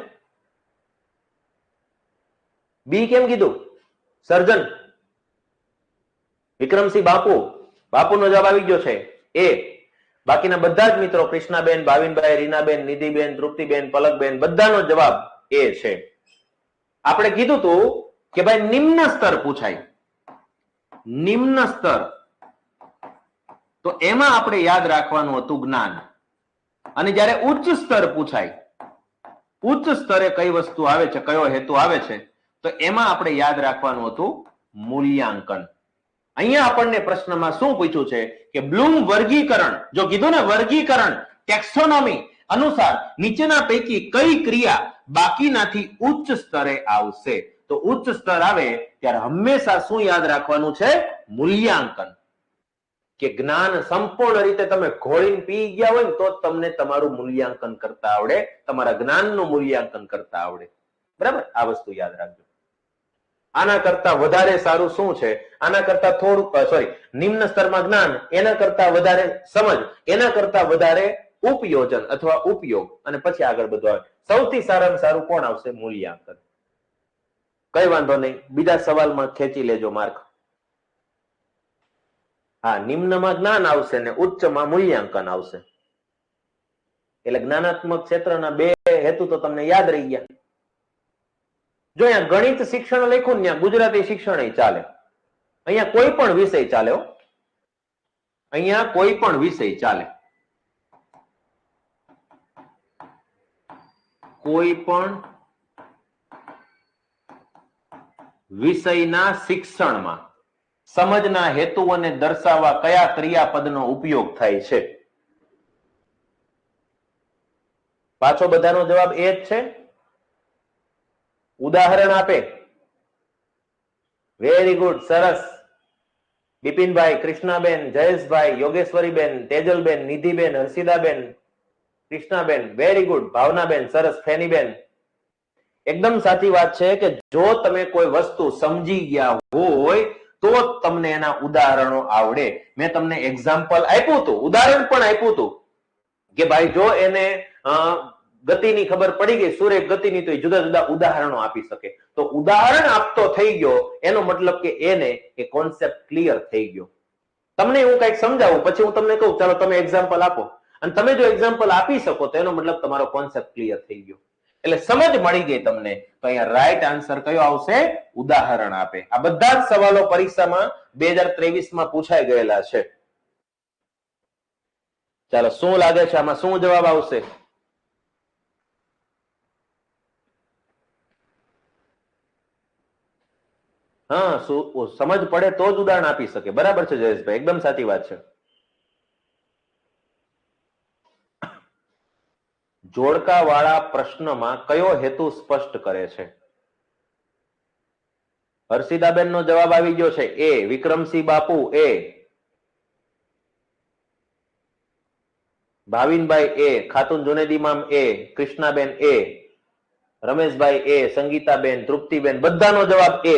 બી કેમ કીધું? સર્જન વિક્રમસિંહ બાપુ, બાપુનો જવાબ આવી ગયો છે એ. બાકીના બધા જ મિત્રો કૃષ્ણાબેન, ભાવિનભાઈ, રીનાબેન, નિધિબેન, તૃપ્તિબેન, પલકબેન બધાનો જવાબ એ છે. આપણે કીધું તું કે ભાઈ નિમ્ન સ્તર પૂછાય, નિમ્ન સ્તર, તો એમાં આપણે યાદ રાખવાનું હતું જ્ઞાન. અને જ્યારે ઉચ્ચ સ્તર પૂછાય, ઉચ્ચ સ્તરે કઈ વસ્તુ આવે છે, કયો હેતુ આવે છે, તો એમાં આપણે યાદ રાખવાનું હતું મૂલ્યાંકન. અહીંયા આપણને પ્રશ્નમાં શું પૂછ્યું છે કે બ્લૂમ વર્ગીકરણ, જો કીધું ને વર્ગીકરણ ટેક્સોનોમી અનુસાર નીચેના પૈકી કઈ ક્રિયા બાકીનાથી ઉચ્ચ સ્તરે આવશે, તો ઉચ્ચ સ્તર આવે ત્યારે હંમેશા શું યાદ રાખવાનું છે? મૂલ્યાંકન. કે જ્ઞાન સંપૂર્ણ રીતે તમે ઘોળીને પી ગયા હોય ને તો જ તમને તમારું મૂલ્યાંકન કરતા આવડે, તમારા જ્ઞાનનું મૂલ્યાંકન કરતા આવડે. બરાબર, આ વસ્તુ યાદ રાખજો. આના કરતા વધારે સારું શું છે? આના કરતા થોડું સોરી, નિમ્ન સ્તરમાં જ્ઞાન, એના કરતા વધારે સમજ, એના કરતા વધારે ઉપયોજન અથવા ઉપયોગ, અને પછી આગળ બધું આવે. સૌથી સારામાં સારું કોણ આવશે? મૂલ્યાંકન. કઈ વાંધો નહીં, બીજા સવાલમાં ખેંચી લેજો માર્ક. હા, નિમ્નમાં જ્ઞાન આવશે ને ઉચ્ચમાં મૂલ્યાંકન આવશે. એટલે જ્ઞાનાત્મક ક્ષેત્રના બે હેતુ તો તમને યાદ રહી ગયા. જો અહીંયા ગણિત શિક્ષણ લખ્યું ને, ગુજરાતી શિક્ષણ ચાલે. અહીંયા કોઈ પણ વિષય ચાલે. અહીંયા કોઈ પણ વિષય ચાલે. કોઈ પણ વિષયના શિક્ષણમાં સમજના હેતુઓને દર્શાવવા કયા ક્રિયાપદનો ઉપયોગ થાય છે? પાછો બધાનો જવાબ એ જ છે. ઉદાહરણ આપે. વેરી ગુડ, સરસ. બિપિનભાઈ, કૃષ્ણાબેન, જયેશભાઈ, યોગેશ્વરીબેન, તેજલબેન, નિધિબેન, હર્ષિદાબેન, કૃષ્ણાબેન, વેરી ગુડ. ભાવનાબેન, સરસ. ફેનીબેન, એકદમ સાચી વાત છે કે જો તમે કોઈ વસ્તુ સમજી ગયા હોય તો તમને એના ઉદાહરણો આવડે. મેં તમને એક્ઝામ્પલ આપ્યું હતું, ઉદાહરણ પણ આપ્યું હતું કે ભાઈ જો એને ગતિની ખબર પડી ગઈ, સૂર્ય ગતિની, તો એ જુદા જુદા ઉદાહરણો આપી શકે. તો ઉદાહરણ આપતો થઈ ગયો એનો મતલબ કે એને એ કોન્સેપ્ટ ક્લિયર થઈ ગયો. તમને હું કઈક સમજાવું, પછી હું તમને કહું ચાલો તમે એક્ઝામ્પલ આપો, અને તમે જો એક્ઝામ્પલ આપી શકો તો એનો મતલબ તમારો કોન્સેપ્ટ ક્લિયર થઈ ગયો. એટલે સમજ મળી ગઈ તમને. તો અહીંયા રાઈટ આન્સર કયો આવશે? ઉદાહરણ આપે. આ બધા જ સવાલો પરીક્ષામાં 2023માં પૂછાઈ ગયેલા છે. ચાલો, શું લાગે છે આમાં શું જવાબ આવશે? હા, સમજ પડે તો જ ઉદાહરણ આપી શકે. બરાબર છે જયેશભાઈ, એકદમ સાચી વાત છે. જોડકા વાળા પ્રશ્નમાં કયો હેતુ સ્પષ્ટ કરે છે? હર્ષિદાબેન નો જવાબ આવી ગયો છે એ. વિક્રમસિંહ બાપુ એ. ભાવિનભાઈ એ. ખાતુન જુનેદીમામ એ. કૃષ્ણાબેન એ. રમેશભાઈ એ. સંગીતાબેન, તૃપ્તિબેન, બધાનો જવાબ એ.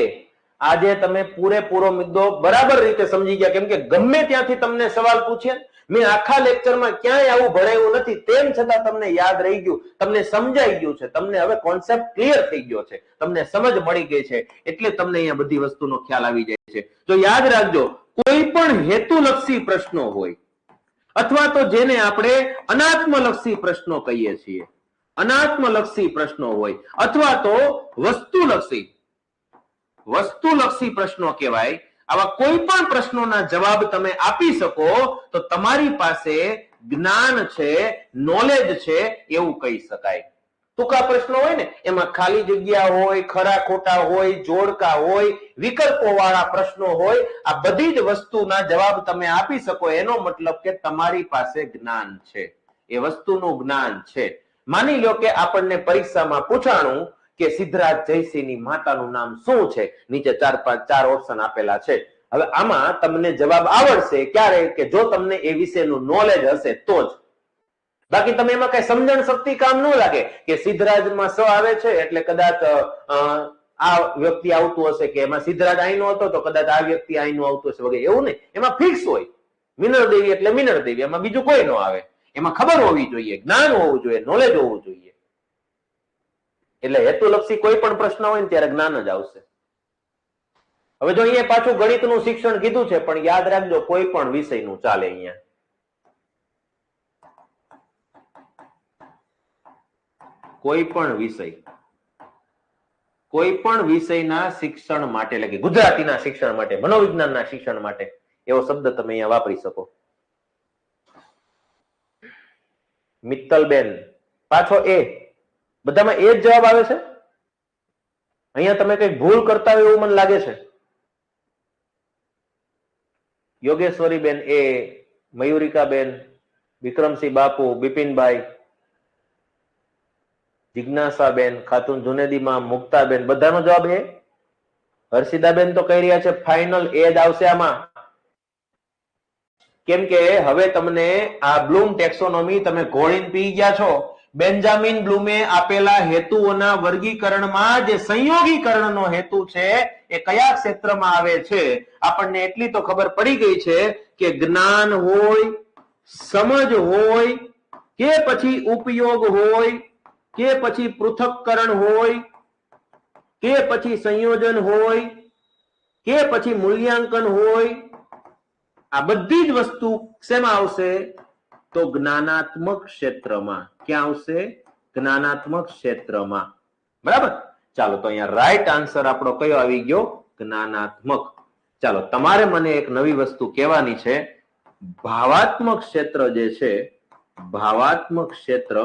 આજે તમે પૂરેપૂરો મુદ્દો બરાબર રીતે સમજી ગયા, કેમ કે ગમે ત્યાંથી તમને સવાલ પૂછે, મેં આખા લેક્ચરમાં ક્યાંય આવું ભણાવ્યું નથી, તેમ છતાં તમને યાદ રહી ગયું, તમને સમજાઈ ગયું છે, તમને હવે કોન્સેપ્ટ ક્લિયર થઈ ગયો છે, તમને સમજ મળી ગઈ છે, એટલે તમને અહીંયા બધી વસ્તુનો ખ્યાલ આવી જાય છે. તો યાદ રાખજો, કોઈ પણ હેતુલક્ષી પ્રશ્નો હોય અથવા તો જેને આપણે અનાત્મલક્ષી પ્રશ્નો કહીએ છીએ, અનાત્મલક્ષી પ્રશ્નો હોય અથવા તો વસ્તુલક્ષી પ્રશ્નો કહેવાય, આવા કોઈ પણ પ્રશ્નોના જવાબ તમે આપી શકો તો તમારી પાસે જ્ઞાન છે, નોલેજ છે એવું કહી શકાય. ટૂંકા પ્રશ્નો હોય ને એમાં ખાલી જગ્યા હોય, ખરા ખોટા હોય, જોડકા હોય, વિકલ્પો વાળા પ્રશ્નો હોય, આ બધી જ વસ્તુના જવાબ તમે આપી શકો, એનો મતલબ કે તમારી પાસે જ્ઞાન છે, એ વસ્તુનું જ્ઞાન છે. માની લો કે આપણને પરીક્ષામાં પૂછાણું કે સિદ્ધરાજ જયસિંહની માતાનું નામ શું છે, નીચે 4 ઓપ્શન આપેલા છે. હવે આમાં તમને જવાબ આવડશે ક્યારે? કે જો તમને એ વિશેનું નોલેજ હશે તો જ. બાકી તમે એમાં કઈ સમજણ શક્તિ કામ ન લાગે કે સિદ્ધરાજમાં સ આવે છે એટલે કદાચ આ વ્યક્તિ આવતું હશે, કે એમાં સિદ્ધરાજ અહીંનો હતો તો કદાચ આ વ્યક્તિ અહીંનું આવતું હશે વગેરે, એવું નહીં. એમાં ફિક્સ હોય, મિનળ દેવી એટલે મિનળ દેવી, એમાં બીજું કોઈ ન આવે. એમાં ખબર હોવી જોઈએ, જ્ઞાન હોવું જોઈએ, નોલેજ હોવું જોઈએ. એટલે હેતુલક્ષી કોઈ પણ પ્રશ્ન હોય ને ત્યારે જ્ઞાન જ આવશે. હવે જો અહીંયા પાછું ગણિતનું શિક્ષણ કીધું છે, પણ યાદ રાખજો કોઈ પણ વિષયનું ચાલે. અહીંયા કોઈ પણ વિષયના શિક્ષણ માટે, એટલે કે ગુજરાતીના શિક્ષણ માટે, મનોવિજ્ઞાનના શિક્ષણ માટે એવો શબ્દ તમે અહીંયા વાપરી શકો. મિત્તલબેન પાછો એ, બધામાં એ જ જવાબ આવે છે. અહીંયા તમે કઈક ભૂલ કરતા હોય એવું મને લાગે છે. યોગેશ્વરીબેન એ, મયુરિકાબેન, વિક્રમસિંહ બાપુ, બિપિનભાઈ, જિજ્ઞાસાબેન, ખાતુન જુનેદીમાં, મુક્તાબેન, બધાનો જવાબ એ. હર્ષિદાબેન તો કહી રહ્યા છે ફાઇનલ એ જ આવશે આમાં. કેમ કે હવે તમને આ બ્લૂમ ટેક્સોનોમી તમે ઘોળીને પી ગયા છો. બેન્જામિન બ્લૂમે આપેલા હેતુઓના વર્ગીકરણમાં જે સંયોગીકરણનો હેતુ છે એ કયા ક્ષેત્રમાં આવે છે આપણને એટલી તો ખબર પડી ગઈ છે કે જ્ઞાન હોય, સમજ હોય, કે પછી ઉપયોગ હોય, કે પછી પૃથક્કરણ હોય, કે પછી સંયોજન હોય, કે પછી મૂલ્યાંકન હોય, આ બધી જ વસ્તુ શેમાં આવશે? તો જ્ઞાનાત્મક ક્ષેત્રમાં. ક્યાં આવશે? જ્ઞાનાત્મક ક્ષેત્રમાં. બરાબર. ચાલો, તો અહીંયા રાઈટ આન્સર આપણો કયો આવી ગયો? જ્ઞાનાત્મક. ચાલો, તમારે મને એક નવી વસ્તુ કહેવાની છે. ભાવાત્મક ક્ષેત્ર જે છે, ભાવાત્મક ક્ષેત્ર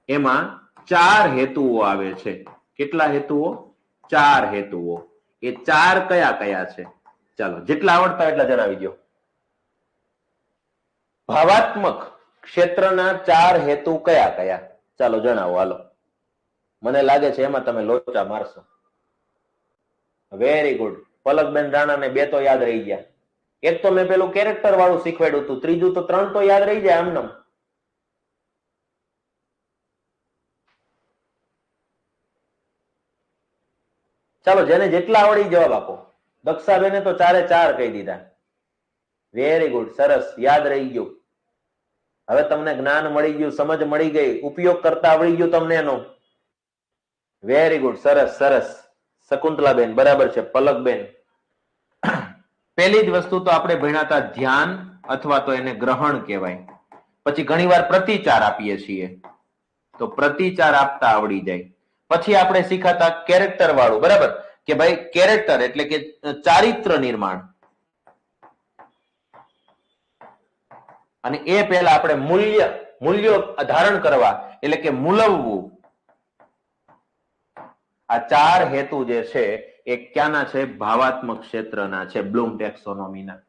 એમાં 4 હેતુઓ આવે છે. કેટલા હેતુઓ? 4 હેતુઓ. એ 4 કયા કયા છે? ચાલો, જેટલા આવડતા એટલા જણાવી દો. ભાવાત્મક ક્ષેત્રના 4 હેતુ કયા કયા? ચાલો જણાવો. હાલો, મને લાગે છે એમાં તમે લોચા મારશો. Very good. પલકબેન રાણાને 2 તો યાદ રહી ગયા. એક તો મેં પેલું કેરેક્ટર વાળું શીખવાડ્યું હતું, ત્રીજું તો 3 તો યાદ રહી જાય આમનામ. ચાલો, જેને જેટલા આવડી જવાબ આપો. દક્ષાબેને તો 4 કહી દીધા. વેરી ગુડ, સરસ, યાદ રહી ગયું. હવે તમને જ્ઞાન મળી ગયું, સમજ મળી ગઈ, ઉપયોગ કરતા આવડી ગયું તમને એનો. વેરી ગુડ, સરસ સરસ. શકુંતલાબેન બરાબર છે. પલકબેન, પહેલી જ વસ્તુ તો આપણે ભણ્યા હતા ધ્યાન અથવા તો એને ગ્રહણ કહેવાય. પછી ઘણીવાર પ્રતિચાર આપીએ છીએ, તો પ્રતિચાર આપતા આવડી જાય. પછી આપણે શીખાતા કેરેક્ટર વાળું, બરાબર, કે ભાઈ કેરેક્ટર એટલે કે ચારિત્ર નિર્માણ. અને એ પહેલા આપણે મૂલ્યો ધારણ કરવા એટલે કે મૂલવવું. આ 4 હેતુ જે છે એ ક્યાંના છે? ભાવાત્મક ક્ષેત્રના છે, બ્લૂમ ટેક્સોનોમીના.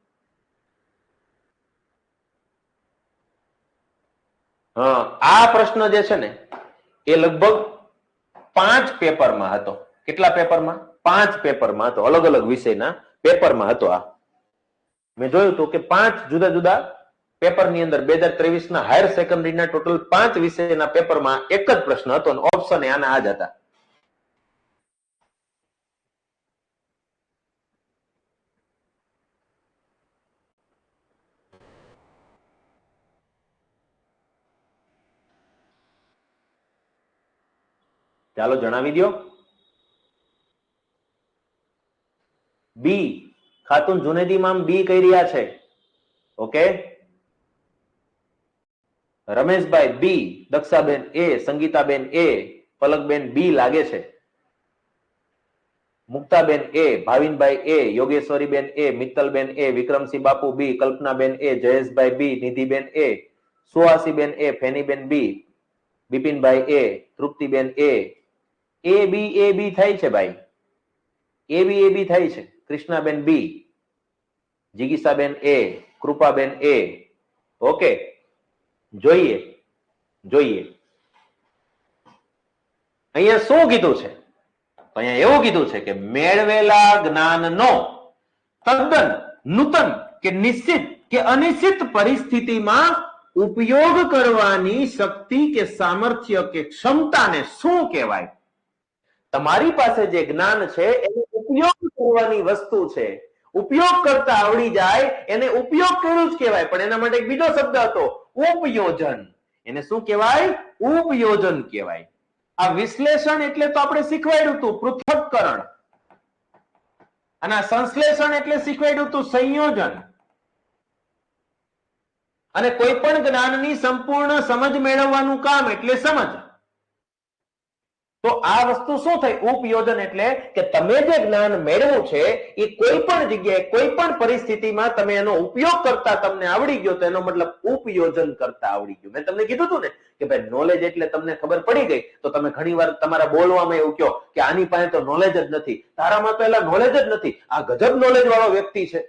આ પ્રશ્ન જે છે ને એ લગભગ 5 પેપરમાં હતો. કેટલા પેપરમાં? 5 પેપરમાં હતો. અલગ અલગ વિષયના પેપરમાં હતો. આ મેં જોયું હતું કે 5 જુદા જુદા પેપરની અંદર 2023 ના હાયર સેકન્ડરીના ટોટલ 5 વિષયના પેપરમાં એક જ પ્રશ્ન હતો અને ઓપ્શન આના આ જ હતા. ચાલો જણાવી દો. બી, ખાતુન જુનેદીમાં બી કહી રહ્યા છે. ઓકે, રમેશભાઈ બી, દક્ષાબેન એ, સંગીતાબેન એ, પલકબેન બી લાગે છે. મુક્તાબેન એ, ભાવિનભાઈ એ, યોગેશ્વરીબેન એ, મિત્તલબેન એ, વિક્રમસિંહ બાપુ બી, કલ્પનાબેન એ, જયેશભાઈ બી, નિધિબેન એ, સુહાસીબેન એ, ફેનીબેન બી, બિપિનભાઈ એ, તૃપ્તિબેન એ. એ બી થાય છે ભાઈ. એ બી થાય છે. કૃષ્ણાબેન બી, જિગીસાબેન એ, કૃપાબેન એ. ઓકે, જોઈએ અહીંયા શું કીધું છે? અહીંયા એવું કીધું છે કે મેળવેલા જ્ઞાનનો તદ્દન નૂતન કે નિશ્ચિત કે અનિશ્ચિત પરિસ્થિતિમાં ઉપયોગ કરવાની શક્તિ કે સામર્થ્ય કે ક્ષમતાને શું કહેવાય? તમારી પાસે જે જ્ઞાન છે એનો ઉપયોગ કરવાની વસ્તુ છે. ઉપયોગ કરતા આવડી જાય એને ઉપયોગ કર્યું જ કહેવાય. પણ એના માટે એક બીજો શબ્દ હતો, ઉપયોજન. એને શું કહેવાય? ઉપયોજન કહેવાય. આ વિશ્લેષણ એટલે તો આપણે શીખવાડ્યું હતું પૃથક્કરણ, અને આ સંશ્લેષણ એટલે શીખવાડ્યું હતું સંયોજન. અને કોઈ પણ જ્ઞાનની સંપૂર્ણ સમજ મેળવવાનું કામ એટલે સમજ. તો આ વસ્તુ શું થઈ? ઉપયોજન એટલે કે તમે જે જ્ઞાન મેળવ્યું છે એ કોઈ પણ જગ્યાએ કોઈ પણ પરિસ્થિતિમાં તમે એનો ઉપયોગ કરતા તમને આવડી ગયો તો એનો મતલબ ઉપયોજન કરતા આવડી ગયું. મેં તમને કીધું હતું ને કે ભાઈ નોલેજ એટલે તમને ખબર પડી ગઈ તો તમે ઘણીવાર તમારા બોલવામાં એવું કહો કે આની પાસે તો નોલેજ જ નથી, તારામાં તો એલા નોલેજ જ નથી, આ ગજબ નોલેજ વાળો વ્યક્તિ છે,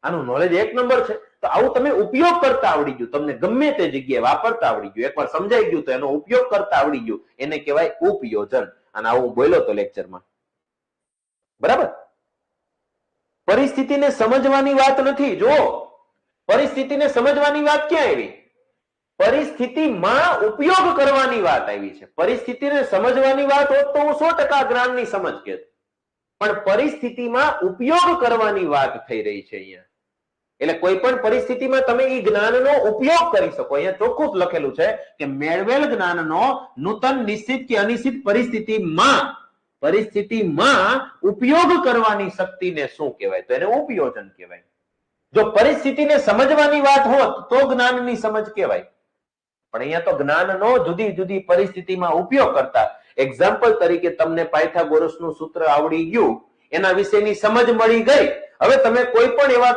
આનું નોલેજ એક નંબર છે. તો આવું તમે ઉપયોગ કરતા આવડી ગયું, તમને ગમે તે જગ્યાએ વાપરતા આવડી ગયું, એકવાર સમજાઈ ગયું તો એનો ઉપયોગ કરતા આવડી ગયું, એને કહેવાય ઉપયોજન. અને આવું બોલ્યો તો લેક્ચરમાં, બરાબર? પરિસ્થિતિને સમજવાની વાત નથી. જો પરિસ્થિતિને સમજવાની વાત ક્યાં આવી? પરિસ્થિતિમાં ઉપયોગ કરવાની વાત આવી છે. પરિસ્થિતિને સમજવાની વાત હોત તો હું 100% જ્ઞાનની સમજ કહેત, પણ પરિસ્થિતિમાં ઉપયોગ કરવાની વાત થઈ રહી છે અહીંયા. એટલે કોઈ પણ પરિસ્થિતિમાં તમે એ જ્ઞાનનો ઉપયોગ કરી શકો. અહીંયા ચોખ્ખું જ લખેલું છે કે મેળવેલ જ્ઞાનનો નૂતન, નિશ્ચિત કે અનિશ્ચિત પરિસ્થિતિમાં ઉપયોગ કરવાની શક્તિને શું કહેવાય? તો એને ઉપયોજન કહેવાય. જો પરિસ્થિતિને સમજવાની વાત હોત તો જ્ઞાનની સમજ કહેવાય, પણ અહીંયા તો જ્ઞાનનો જુદી જુદી પરિસ્થિતિમાં ઉપયોગ કરતા. એક્ઝામ્પલ તરીકે તમને પાયથાગોરસનું સૂત્ર આવડી ગયું, એના વિશેની સમજ મળી ગઈ. હવે તમે કોઈ પણ એવા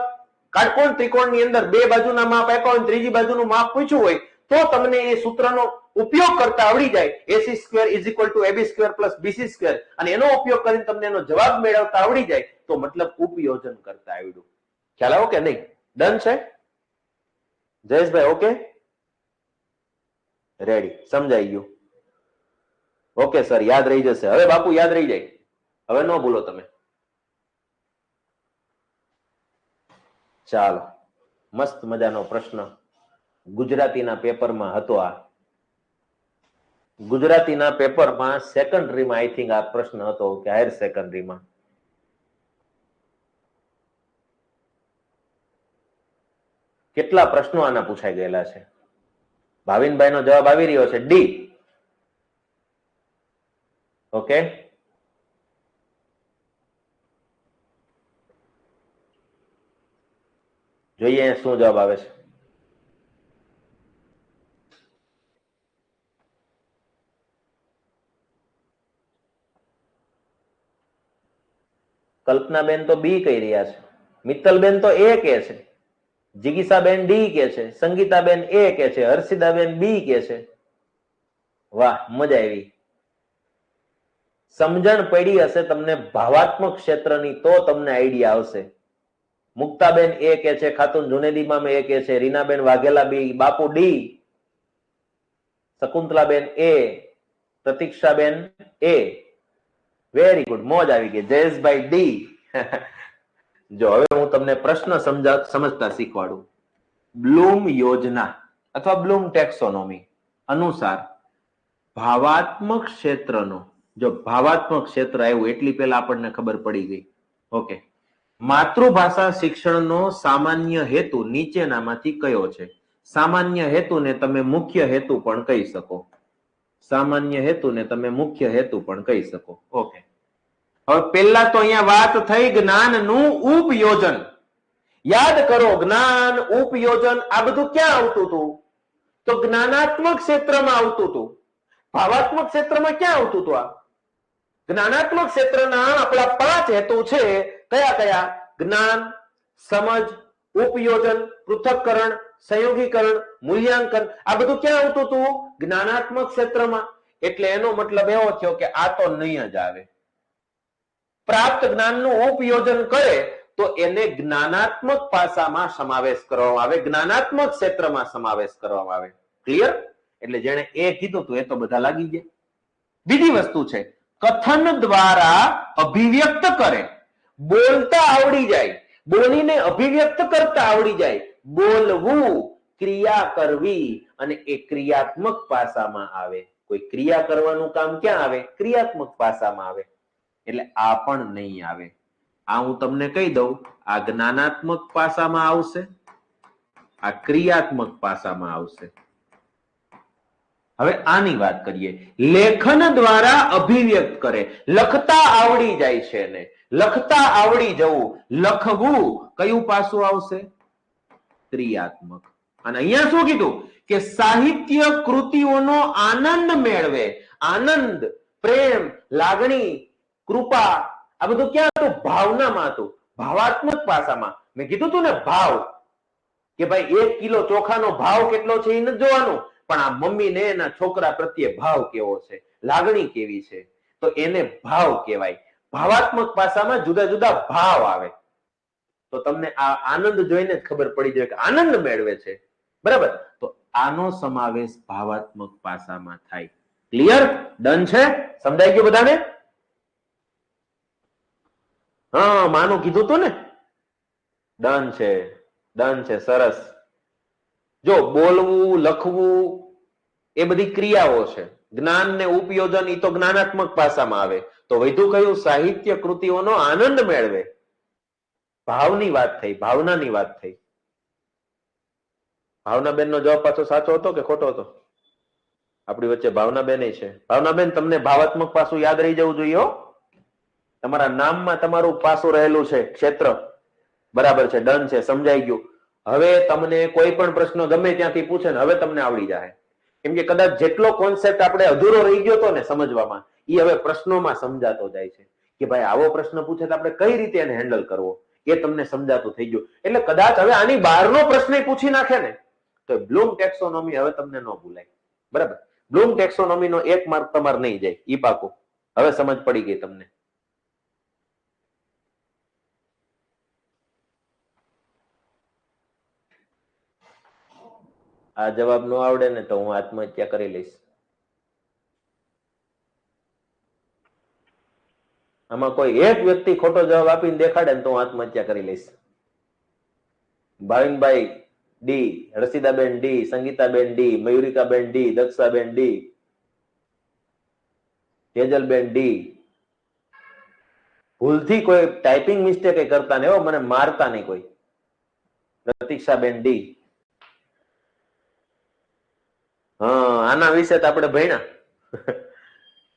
કાટકોણ ત્રિકોણની અંદર બે બાજુના માપ આપ્યા હોય, ત્રીજી બાજુનું માપ પૂછ્યું હોય તો તમને એ સૂત્રનો ઉપયોગ કરતા આવડી જાય, AC² = AB² + BC², અને એનો ઉપયોગ કરીને તમને એનો જવાબ મેળવતા આવડી જાય તો મતલબ ઉપયોજન કરતા આવડ્યું. ખ્યાલ આવો કે નહીં? ડન છે જયેશભાઈ? ઓકે, રેડી, સમજાઈ ગયું? ઓકે સર, યાદ રહી જશે. હવે બાપુ યાદ રહી જાય, હવે ન ભૂલો તમે. ચાલો, મસ્ત મજાનો પ્રશ્ન ગુજરાતીના પેપરમાં હતો. આ ગુજરાતીના પેપરમાં સેકન્ડરીમાં આઈ થિંક આ પ્રશ્ન હતો કે હાયર સેકન્ડરીમાં. કેટલા પ્રશ્નો આના પૂછાઈ ગયેલા છે? ભાવિનભાઈનો જવાબ આવી રહ્યો છે ડી. ઓકે, જોઈએ શું જવાબ આવે છે. કલ્પનાબેન તો બી કહી રહ્યા છે, મિત્તલબેન તો એ કે છે, જિગીસાબેન ડી કે છે, સંગીતાબેન એ કે છે, હર્ષિદાબેન બી કે છે. વાહ, મજા આવી. સમજણ પડી હશે તમને ભાવાત્મક ક્ષેત્રની તો તમને આઈડિયા આવશે. મુક્તાબેન એ કે છે, ખાતુન જુનેદી મામ એ કે છે, રીનાબેન વાઘેલા બી, બાપુ ડી, શકુંતલાબેન એ, પ્રતીક્ષાબેન એ. વેરી ગુડ, મોજ આવી ગઈ. જયેશભાઈ ડી. જો હવે હું તમને પ્રશ્ન સમજતા શીખવાડું. બ્લૂમ યોજના અથવા બ્લૂમ ટેક્સોનોમી અનુસાર ભાવાત્મક ક્ષેત્રનો, જો ભાવાત્મક ક્ષેત્ર આવ્યું એટલી પહેલા આપણને ખબર પડી ગઈ. ઓકે, માતૃભાષા શિક્ષણનો સામાન્ય હેતુ નીચેનામાંથી કયો છે? સામાન્ય હેતુને તમે મુખ્ય હેતુ પણ કહી શકો. સામાન્ય હેતુને તમે મુખ્ય હેતુ પણ કહી શકો. ઓકે, હવે પહેલા તો અહીંયા વાત થઈ જ્ઞાનનું ઉપયોજન. યાદ કરો, જ્ઞાન, ઉપયોજન આ બધું ક્યાં આવતું હતું? તો જ્ઞાનાત્મક ક્ષેત્રમાં આવતું હતું. ભાવાત્મક ક્ષેત્રમાં ક્યાં આવતું હતું? આ જ્ઞાનાત્મક ક્ષેત્રના આપણા 5 હેતુ છે. કયા કયા? જ્ઞાન, સમજ, ઉપયોજન, પૃથક્કરણ, સંયોગીકરણ, મૂલ્યાંકન. આ બધું ક્યાં આવતું હતું? જ્ઞાનાત્મક ક્ષેત્રમાં. એટલે એનો મતલબ એવો થયો કે આ તો નહીં જ આવે. પ્રાપ્ત જ્ઞાનનું ઉપયોજન કરે તો એને જ્ઞાનાત્મક પાસામાં સમાવેશ કરવામાં આવે, જ્ઞાનાત્મક ક્ષેત્રમાં સમાવેશ કરવામાં આવે. ક્લિયર? એટલે જેણે એ કીધું હતું એ તો બધા લાગી ગયા. બીજી વસ્તુ છે, કથન દ્વારા અભિવ્યક્ત કરે, બોલતા આવડી જાય, બોલીને અભિવ્યક્ત કરતા આવડી જાય, બોલવું, ક્રિયા કરવી, અને એ ક્રિયાત્મક પાસામાં આવે. કોઈ ક્રિયા કરવાનું કામ ક્યાં આવે? ક્રિયાત્મક પાસામાં આવે. એટલે આ પણ નહીં આવે. આ હું તમને કહી દઉં, આ જ્ઞાનાત્મક પાસામાં આવશે, આ ક્રિયાત્મક પાસામાં આવશે. હવે આની વાત કરીએ. લેખન દ્વારા અભિવ્યક્ત કરે. લખતા આવડી જાય છે ને, લખતા આવડી જવું, લખવું કયું પાસું આવશે? ક્રિયાત્મક. અને અહીંયા શું કીધું કે સાહિત્ય કૃતિઓનો આનંદ મેળવે. આનંદ, પ્રેમ, લાગણી, કૃપા, આ બધું ક્યાં હતું? ભાવનામાં હતું, ભાવાત્મક પાસામાં. મેં કીધું તું ને ભાવ, કે ભાઈ 1 કિલો ચોખાનો ભાવ કેટલો છે એ નથી જોવાનું, પણ આ મમ્મીને એના છોકરા પ્રત્યે ભાવ કેવો છે, લાગણી કેવી છે, તો એને ભાવ કહેવાય. ભાવાત્મક પાસામાં જુદા જુદા ભાવ આવે. તો તમને આ આનંદ જોઈને જ ખબર પડી જાય કે આનંદ મેળવે છે, બરાબર? તો આનો સમાવેશ ભાવાત્મક પાસામાં થાય. ક્લિયર? ડન છે? સમજાઈ ગયું બધાને? હા, માનું કીધું તું ને. ડન છે, ડન છે, સરસ. જો બોલવું, લખવું એ બધી ક્રિયાઓ છે. જ્ઞાન ને ઉપયોજન એ તો જ્ઞાનાત્મક પાસામાં આવે. તો વધુ કયું? સાહિત્ય કૃતિઓનો આનંદ મેળવે. ભાવની વાત થઈ, ભાવનાની વાત થઈ. ભાવનાબેન નો જવાબ પાછો સાચો હતો કે ખોટો હતો? આપણી વચ્ચે ભાવનાબેન છે. ભાવનાબેન, તમને ભાવાત્મક પાસું યાદ રહી જવું જોઈએ. તમારા નામમાં તમારું પાસું રહેલું છે, ક્ષેત્ર. બરાબર છે, ડન છે, સમજાઈ ગયું. હવે તમને કોઈ પણ પ્રશ્ન ગમે ત્યાંથી પૂછે ને હવે તમને આવડી જાય. કેમ કે કદાચ જેટલો કોન્સેપ્ટ આપણે અધૂરો રહી ગયો હતો ને સમજવામાં, એ હવે પ્રશ્નોમાં સમજાતો જાય છે કે ભાઈ આવો પ્રશ્ન પૂછે તો આપણે કઈ રીતે એને હેન્ડલ કરવો, એ તમને સમજાતું થઈ ગયું. એટલે કદાચ હવે આની બહારનો પ્રશ્ન પૂછી નાખે ને તો બ્લૂમ ટેક્સોનોમી હવે તમને ન ભૂલાય. બરાબર? બ્લૂમ ટેક્સોનોમી નો 1 માર્ક તમારે નહીં જાય, ઈ પાકું. હવે સમજ પડી ગઈ તમને? આ જવાબ ન આવડે ને તો હું આત્મહત્યા કરી લઈશ. આમાં કોઈ એક વ્યક્તિ ખોટો જવાબ આપીને દેખાડે ને તો હું આત્મહત્યા કરી લઈશ. Bhavinbhai D, Rasidaben D, Sangitaben D, Mayurikaben D, Dakshaben D, Tejalben D. ભૂલથી કોઈ ટાઈપિંગ મિસ્ટેક કરતા નહીં, મને મારતા નહીં કોઈ. પ્રતીક્ષાબેન ડી. હા, આના વિશે તો આપણે ભણ્યા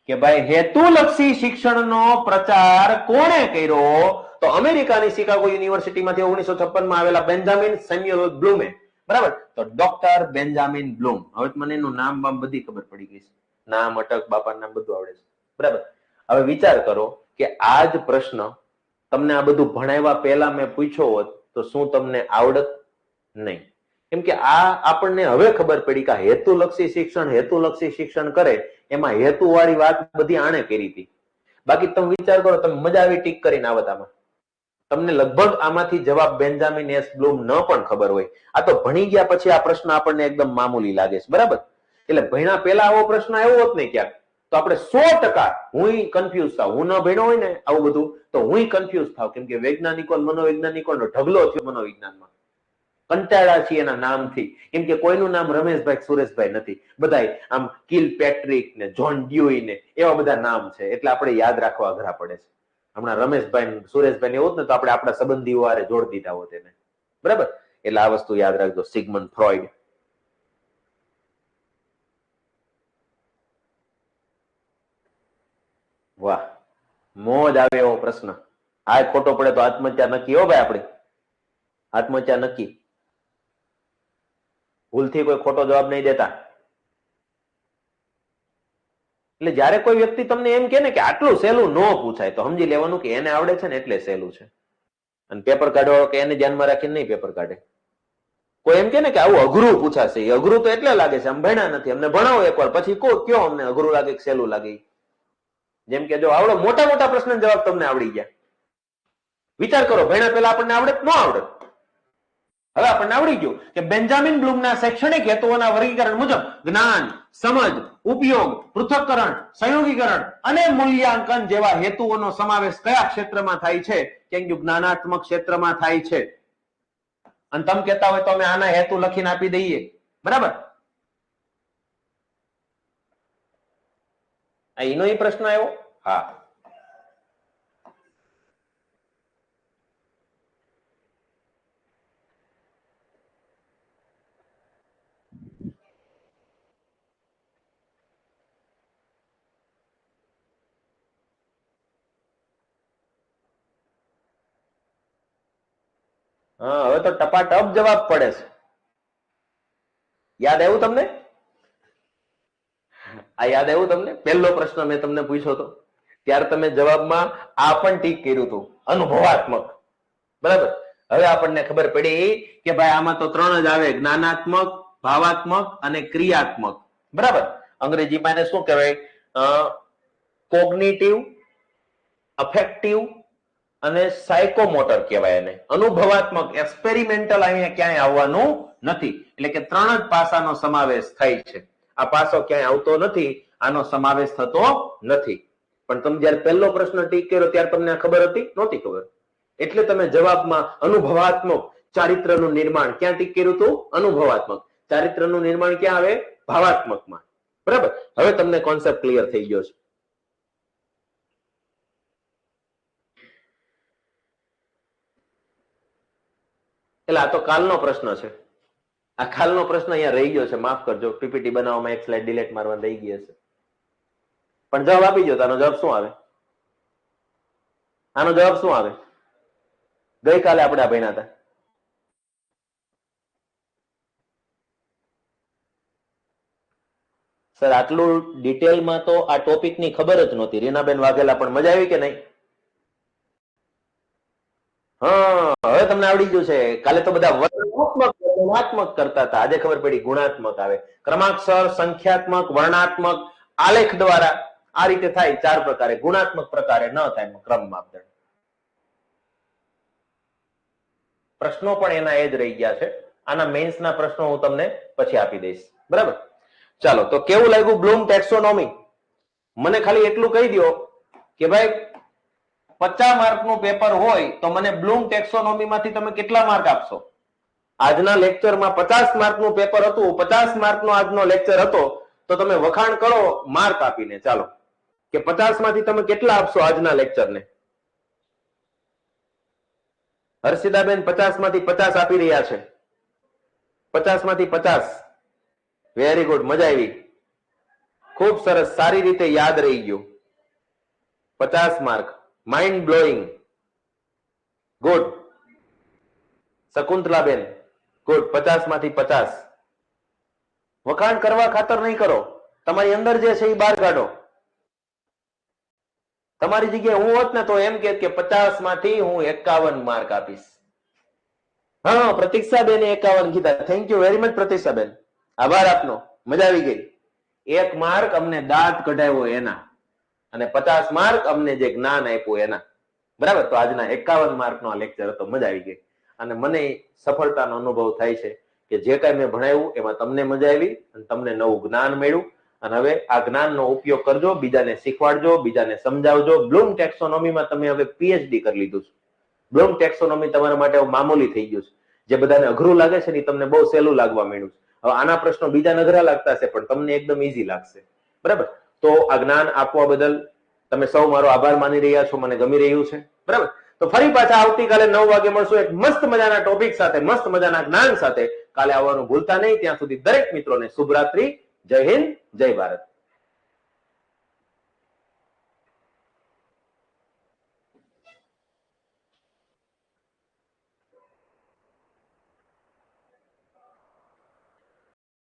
કે ભાઈ હેતુલક્ષી શિક્ષણનો પ્રચાર કોણે કર્યો? તો અમેરિકાની શિકાગો યુનિવર્સિટીમાંથી 1956 માં આવેલા બેન્જામિન સેમ્યુઅલ બ્લૂમે. બરાબર? તો ડોક્ટર બેન્જામિન બ્લૂમ. હવે મને એનું નામ બામ બધી ખબર પડી ગઈ છે. નામ, અટક, બાપાનું નામ બધું આવડે છે. બરાબર? હવે વિચાર કરો કે આ જ પ્રશ્ન તમને આ બધું ભણાવ્યા પહેલા મેં પૂછ્યો હોત તો શું તમને આવડત? નહીં. કેમ કે આ આપણને હવે ખબર પડી કે હેતુલક્ષી શિક્ષણ કરે એમાં હેતુવાળી વાત બધી આણે કરી હતી. બાકી તમે વિચાર કરો, તમે મજા આવી ટીક કરીને આવત આમાં. તમને લગભગ આમાંથી જવાબ બેન્જામિન એસ બ્લૂમ ન પણ ખબર હોય. આ તો ભણી ગયા પછી આ પ્રશ્ન આપણને એકદમ મામૂલી લાગે છે. બરાબર? એટલે ભણ્યા પહેલા આવો પ્રશ્ન આવ્યો હોત ને ક્યાંક તો આપણે 100% હું કન્ફ્યુઝ થાવ. હું ન ભણ્યો હોય ને આવું બધું તો હું કન્ફ્યુઝ થાવ. કેમ કે વૈજ્ઞાનિકો, મનોવૈજ્ઞાનિકોનો ઢગલો થયો મનોવિજ્ઞાનમાં. કંટાળા છીએ એના નામથી. કેમ કે કોઈનું નામ રમેશભાઈ, સુરેશભાઈ નથી. બધા આમ કિલ પેટ્રિક ને જોન ડ્યુઈ ને એવા બધા નામ છે. એટલે આપણે યાદ રાખવા અઘરા પડે છે. હમણાં રમેશભાઈ, સુરેશભાઈ એવું જ ને તો આપણે આપણા સંબંધીઓ હારે જોડ દીધા હોત એને. બરાબર? એટલે આ વસ્તુ યાદ રાખજો. સિગમન્ડ ફ્રોઈડ. વાહ, મોજ આવે એવો પ્રશ્ન. આ ખોટો પડે તો આત્મહત્યા નક્કી. હો ભાઈ, આપણી આત્મહત્યા નક્કી. ભૂલથી કોઈ ખોટો જવાબ નહીં દેતા. એટલે જયારે કોઈ વ્યક્તિ તમને એમ કે ને કે આટલું સહેલું ન પૂછાય તો સમજી લેવાનું કે એને આવડે છે ને એટલે સહેલું છે. અને પેપર કાઢવા કે એને ધ્યાનમાં રાખીને નહીં પેપર કાઢે. કોઈ એમ કે ને કે આવું અઘરું પૂછાશે, એ અઘરું તો એટલે લાગે છે આમ ભણ્યા નથી, અમને ભણાવો એકવાર પછી કયો અમને અઘરું લાગે કે સહેલું લાગે. જેમ કે જો આવડો મોટા મોટા પ્રશ્ન જવાબ તમને આવડી ગયા. વિચાર કરો, ભણ્યા પહેલા આપણને આવડે ન આવડે. હવે આપણને આવડી ગયું કે બેન્જામિન બ્લૂમના શૈક્ષણિક હેતુઓના વર્ગીકરણ મુજબ જ્ઞાન, સમજ, ઉપયોગ, પૃથક્કરણ, સંયોગીકરણ અને મૂલ્યાંકન જેવા હેતુઓનો સમાવેશ કયા ક્ષેત્રમાં થાય છે? કેમ કે જ્ઞાનાત્મક ક્ષેત્રમાં થાય છે. અને તમે કહેતા હોય તો અમે આના હેતુ લખીને આપી દઈએ. બરાબર? એનો એ પ્રશ્ન આવ્યો. હા, હા, હવે તો ટપાટપ જવાબ પડે છે. યાદ આવ્યું તમને? આ યાદ આવ્યું તમને? પહેલો પ્રશ્ન મેં તમને પૂછ્યો હતો ત્યારે તમે જવાબમાં આ પણ ટીક કર્યું હતું, અનુભવાત્મક. બરાબર. હવે આપણને ખબર પડી કે ભાઈ આમાં તો ત્રણ જ આવે, જ્ઞાનાત્મક, ભાવાત્મક અને ક્રિયાત્મક. બરાબર. અંગ્રેજીમાં એને શું કહેવાય? કોગ્નિટિવ, અફેક્ટિવ અને સાયકોમોટર કહેવાય એને. અનુભવાત્મક, એક્સપેરિમેન્ટલ અહીંયા ક્યાંય આવવાનું નથી. એટલે કે ત્રણ જ પાસાનો સમાવેશ થાય છે. આ પાસો ક્યાંય આવતો નથી, આનો સમાવેશ થતો નથી. પણ તમે જયારે પહેલો પ્રશ્ન ટીક કર્યો ત્યારે તમને ખબર હતી? નહોતી ખબર. એટલે તમે જવાબમાં અનુભવાત્મક ચારિત્રનું નિર્માણ ક્યાં ટીક કર્યું હતું? અનુભવાત્મક. ચારિત્રનું નિર્માણ ક્યાં આવે? ભાવાત્મકમાં. બરાબર. હવે તમને કોન્સેપ્ટ ક્લિયર થઈ ગયો છે. એટલે આ તો કાલનો પ્રશ્ન છે. આ કાલનો પ્રશ્ન અહીંયા રહી ગયો છે, માફ કરજો. પીપીટી બનાવવામાં એક સ્લાઇડ ડિલીટ મારવાની રહી ગઈ હશે. પણ જવાબ આપી ગયો. આનો જવાબ શું આવે? આનો જવાબ શું આવે? ગઈકાલે આપણે ભણ્યા હતા. સર આટલું ડિટેલમાં તો આ ટોપિકની ખબર જ નહોતી. રીનાબેન વાઘેલા, પણ મજા આવી કે નહીં? હા, હવે તમને આવડી ગયું છે. કાલે તો બધા વર્ણાત્મક કરતા હતા, આજે ખબર પડી ગુણાત્મક આવે. ક્રમાંકસર, સંખ્યાત્મક, વર્ણાત્મક, આલેખ દ્વારા આ રીતે થાય. ચાર પ્રકારે. ગુણાત્મક પ્રકારે ન થાય ક્રમ માપદંડ. પ્રશ્નો પણ એના એ જ રહી ગયા છે. આના મેન્સના પ્રશ્નો હું તમને પછી આપી દઈશ. બરાબર. ચાલો, તો કેવું લાગ્યું બ્લૂમ ટેક્સોનોમી? મને ખાલી એટલું કહી દો કે ભાઈ 50 માર્કનું પેપર હોય તો મને બ્લૂમ ટેક્સોનોમીમાંથી તમે કેટલા માર્ક આપશો? આજના લેક્ચરમાં 50 માર્કનું પેપર હતું, 50 માર્કનો આજનો લેક્ચર હતો, તો તમે વખાણ કરો માર્ક આપીને. ચાલો, કે 50 માંથી તમે કેટલા આપશો આજના લેક્ચરને? હર્ષિદાબેન 50 માંથી 50 આપી રહ્યા છે. 50 માંથી 50. વેરી ગુડ, મજા આવી. ખૂબ સરસ, સારી રીતે યાદ રહી ગયું. 50 mark, mind blowing. Good. Shakuntalaben good, 50 માંથી 50. વખાણ કરવા ખાતર નહીં કરો, તમારી અંદર જે છે એ બહાર કાઢો. તમારી જગ્યાએ હું હોત ને તો એમ કે 50 માંથી હું 51 માર્ક આપીશ. હા, પ્રતીક્ષાબેને 51 કીધા. થેન્ક યુ વેરી મચ પ્રતીક્ષાબેન, આભાર આપનો, મજા આવી ગઈ. 1 માર્ક અમને દાંત કઢાવ્યો એના, અને 50 માર્ક અમને જે જ્ઞાન આપ્યું એના. બરાબર. તો આજના 51 માર્કનો આ લેક્ચર હતો, મજા આવી ગઈ. અને મને સફળતાનો અનુભવ થાય છે કે જે કાંઈ મેં ભણાવ્યું એમાં તમને મજા આવી અને તમને નવું જ્ઞાન મળ્યું. અને હવે આ જ્ઞાનનો ઉપયોગ કરજો, બીજાને શીખવાડજો, બીજાને સમજાવજો. બ્લૂમ ટેક્સોનોમીમાં તમે હવે પીએચડી કરી લીધું છે. બ્લૂમ ટેક્સોનોમી તમારા માટે મામૂલી થઈ ગયું છે. જે બધાને અઘરું લાગે છે ને તમને બહુ સહેલું લાગવા માંડ્યું છે. હવે આના પ્રશ્નો બીજાને અઘરા લાગતા છે, પણ તમને એકદમ ઈઝી લાગશે. બરાબર. તો આ જ્ઞાન આપવા બદલ તમે સૌ મારો આભાર માની રહ્યા છો, મને ગમી રહ્યું છે. બરાબર. તો ફરી પાછા આવતીકાલે 9 વાગે મળશું એક મસ્ત મજાના ટોપિક સાથે, મસ્ત મજાના જ્ઞાન સાથે. કાલે આવવાનું ભૂલતા નહીં. ત્યાં સુધી દરેક મિત્રોને શુભરાત્રી. જય હિન્દ, જય ભારત.